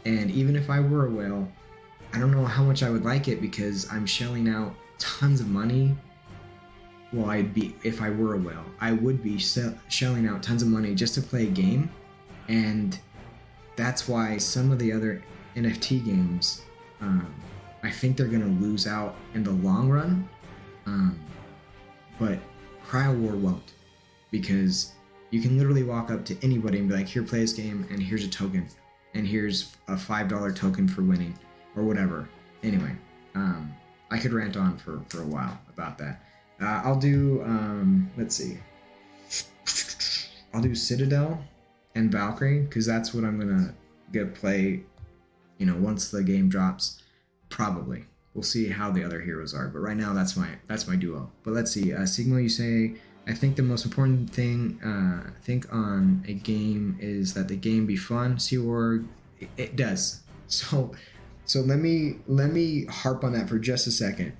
And even if I were a whale, I don't know how much I would like it, because I'm shelling out tons of money. Well, if I were a whale, I would be shelling out tons of money just to play a game. And that's why some of the other NFT games, I think they're going to lose out in the long run. But CryoWar won't, because you can literally walk up to anybody and be like, here, play this game, and here's a token, and here's a $5 token for winning, or whatever. Anyway, I could rant on for a while about that. I'll do, let's see. I'll do Citadel and Valkyrie, because that's what I'm gonna get play, once the game drops. Probably. We'll see how the other heroes are, but right now that's my duo. But let's see. Sigma, you say, I think the most important thing on a game is that the game be fun. CWAR, it does. So let me harp on that for just a second.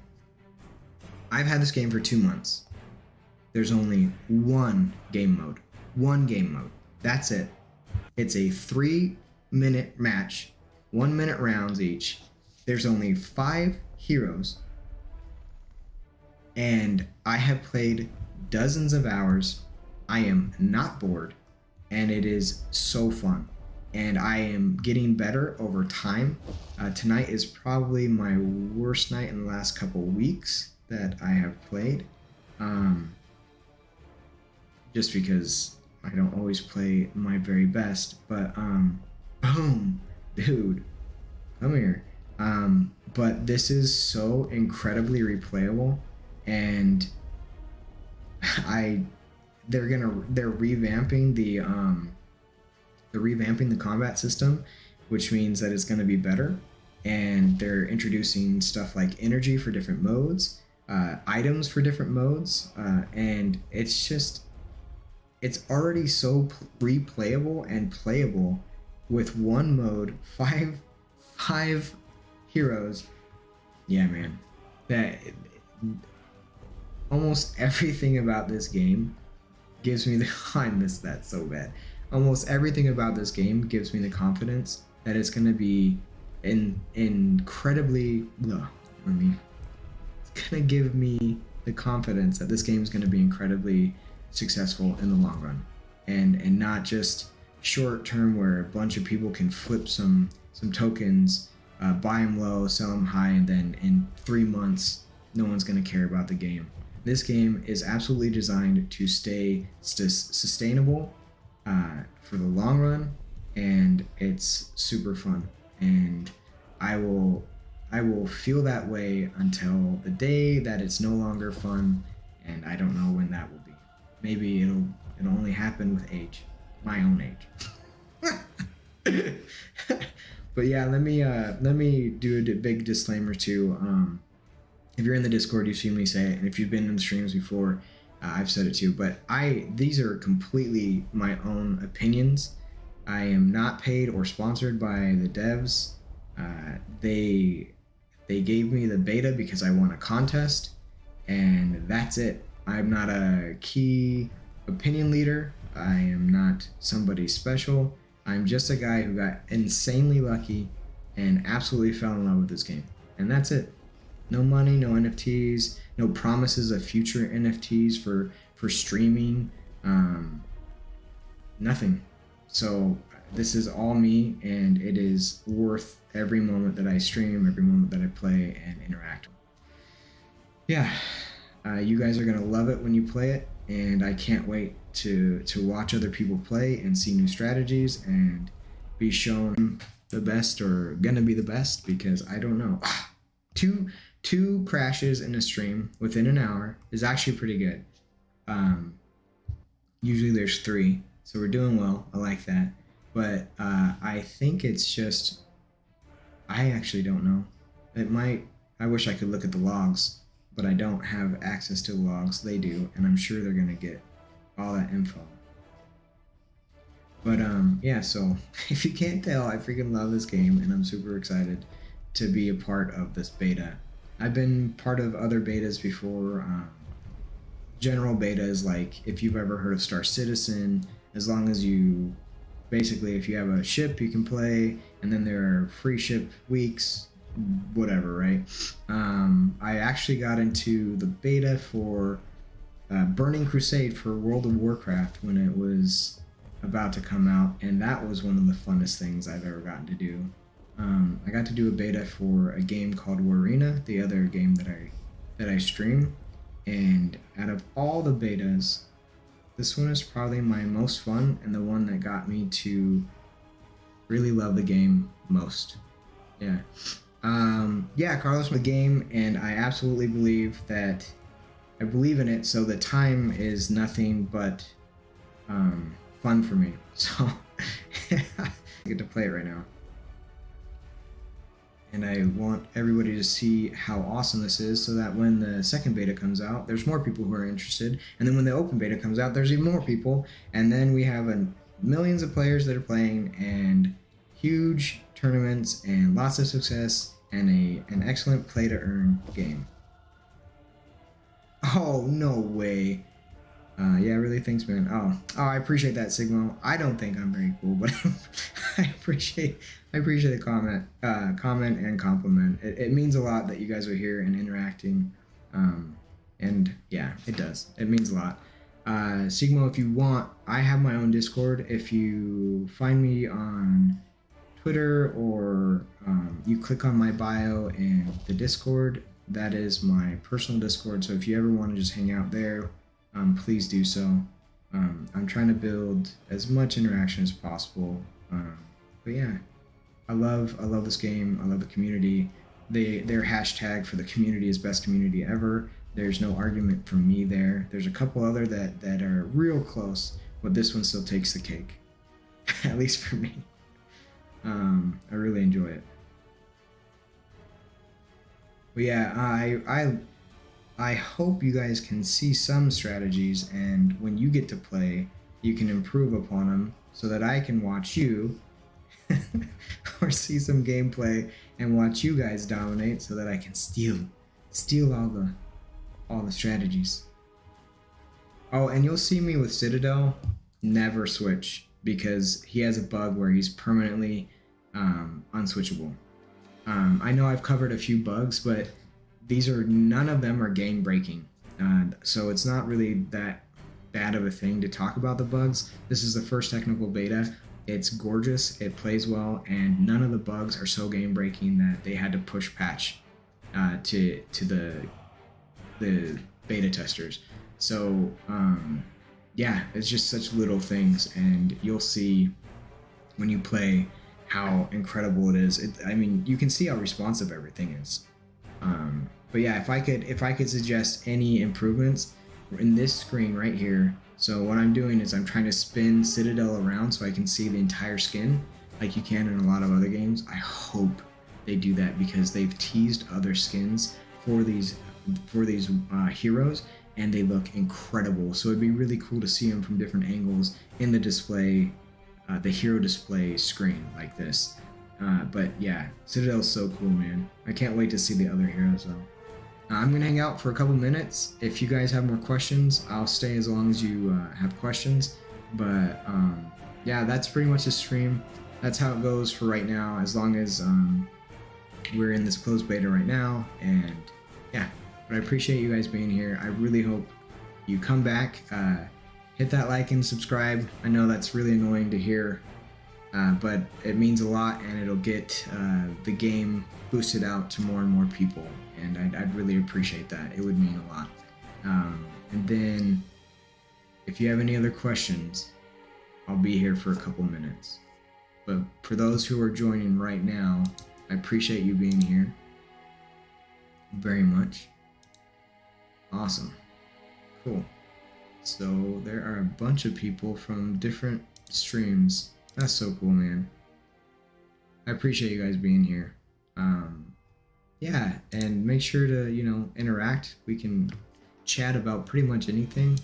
I've had this game for 2 months. There's only one game mode. One game mode. That's it. It's a 3-minute match, 1-minute rounds each. There's only 5 heroes. And I have played dozens of hours. I am not bored. And it is so fun. And I am getting better over time. Tonight is probably my worst night in the last couple weeks that I have played. Just because I don't always play my very best. But, boom, dude, come here. But this is so incredibly replayable, and they're revamping the combat system, which means that it's gonna be better, and they're introducing stuff like energy for different modes, items for different modes, and it's already so replayable and playable with one mode, five heroes. Yeah, man, that almost everything about this game gives me that's so bad. Almost everything about this game gives me the confidence that it's gonna be incredibly. It's gonna give me the confidence that this game is gonna be incredibly successful in the long run, and not just short term where a bunch of people can flip some tokens, buy them low, sell them high, and then in 3 months no one's going to care about the game. This game is absolutely designed to stay sustainable for the long run, and it's super fun, and I will feel that way until the day that it's no longer fun, and I don't know when that will be. Maybe It'll only happen with age, my own age. But yeah, let me do a big disclaimer too. If you're in the Discord, you've seen me say it, and if you've been in the streams before, I've said it too. But these are completely my own opinions. I am not paid or sponsored by the devs. They gave me the beta because I won a contest, and that's it. I'm not a key opinion leader. I am not somebody special. I'm just a guy who got insanely lucky and absolutely fell in love with this game. And that's it. No money, no NFTs, no promises of future NFTs for streaming. Nothing. So this is all me, and it is worth every moment that I stream, every moment that I play and interact. Yeah, you guys are gonna love it when you play it, and I can't wait to watch other people play and see new strategies and be shown the best or gonna be the best, because I don't know. Two crashes in a stream within an hour is actually pretty good. Usually there's 3, so we're doing well. I like that. But I think it's just, I actually don't know. I wish I could look at the logs, but I don't have access to the logs. They do, and I'm sure they're gonna get all that info. But yeah, so if you can't tell, I freaking love this game, and I'm super excited to be a part of this beta. I've been part of other betas before. General betas, like if you've ever heard of Star Citizen, as long as you, basically if you have a ship you can play, and then there are free ship weeks, whatever, right? I actually got into the beta for Burning Crusade for World of Warcraft when it was about to come out, and that was one of the funnest things I've ever gotten to do. I got to do a beta for a game called Warina, the other game that I stream, and out of all the betas, this one is probably my most fun and the one that got me to really love the game most. Yeah. Yeah, Carlos, the game, and I absolutely believe that I believe in it, so the time is nothing but fun for me. So I get to play it right now. And I want everybody to see how awesome this is, so that when the second beta comes out, there's more people who are interested. And then when the open beta comes out, there's even more people. And then we have millions of players that are playing, and huge tournaments, and lots of success, and an excellent play-to-earn game. Oh, no way. Yeah, really, thanks, man. Oh, I appreciate that, Sigmo. I don't think I'm very cool, but I appreciate the comment and compliment. It means a lot that you guys are here and interacting, and yeah, it does. It means a lot. Sigmo, if you want, I have my own Discord. If you find me on Twitter, or you click on my bio in the Discord, that is my personal Discord. So if you ever want to just hang out there, please do so. I'm trying to build as much interaction as possible. But yeah, I love this game. I love the community. Their hashtag for the community is best community ever. There's no argument from me there. There's a couple other that are real close, but this one still takes the cake, at least for me. I really enjoy it. But yeah, I hope you guys can see some strategies, and when you get to play, you can improve upon them, so that I can watch you or see some gameplay and watch you guys dominate, so that I can steal all the strategies. Oh, and you'll see me with Citadel never switch, because he has a bug where he's permanently unswitchable. I know I've covered a few bugs, but none of them are game breaking, so it's not really that bad of a thing to talk about the bugs. This is the first technical beta. It's gorgeous, it plays well, and none of the bugs are so game breaking that they had to push patch to the beta testers. So yeah, it's just such little things, and you'll see when you play how incredible it is. I mean, you can see how responsive everything is. But yeah, if I could suggest any improvements, in this screen right here. So what I'm doing is I'm trying to spin Citadel around so I can see the entire skin like you can in a lot of other games. I hope they do that because they've teased other skins for these heroes, and they look incredible. So it'd be really cool to see them from different angles in the display, the hero display screen like this. But yeah, Citadel's so cool, man. I can't wait to see the other heroes though. I'm gonna hang out for a couple minutes. If you guys have more questions, I'll stay as long as you have questions. But yeah, that's pretty much the stream. That's how it goes for right now, as long as we're in this closed beta right now. And yeah, but I appreciate you guys being here. I really hope you come back. Hit that like and subscribe. I know that's really annoying to hear, but it means a lot, and it'll get the game boosted out to more and more people, and I'd really appreciate that. It would mean a lot. And then if you have any other questions, I'll be here for a couple minutes. But for those who are joining right now, I appreciate you being here very much. Awesome. Cool. So there are a bunch of people from different streams. That's so cool, man. I appreciate you guys being here. Yeah, and make sure to, you know, interact. We can chat about pretty much anything.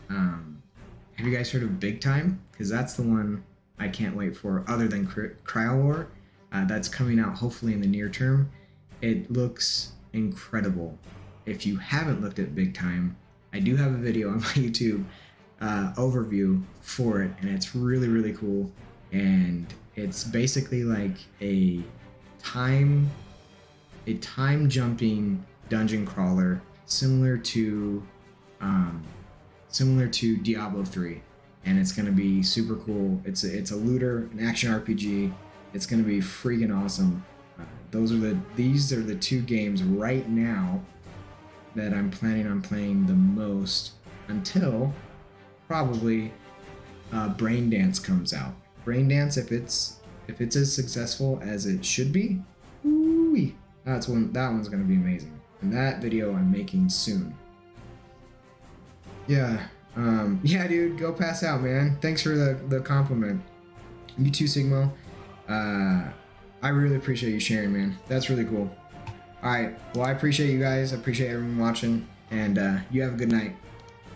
Have you guys heard of Big Time? Because that's the one I can't wait for, other than CryoWar. That's coming out hopefully in the near term. It looks incredible. If you haven't looked at Big Time, I do have a video on my YouTube overview for it, and it's really, really cool. And it's basically like a time jumping dungeon crawler similar to Diablo 3, and it's gonna be super cool. It's a looter, an action RPG. It's gonna be freaking awesome. These are the two games right now that I'm planning on playing the most until probably Brain Dance comes out. Brain Dance, if it's as successful as it should be, woo-wee, that one's gonna be amazing. And that video I'm making soon. Yeah, yeah, dude, go pass out, man. Thanks for the compliment. You too, Sigmo. I really appreciate you sharing, man. That's really cool. All right, well, I appreciate you guys. I appreciate everyone watching, and you have a good night.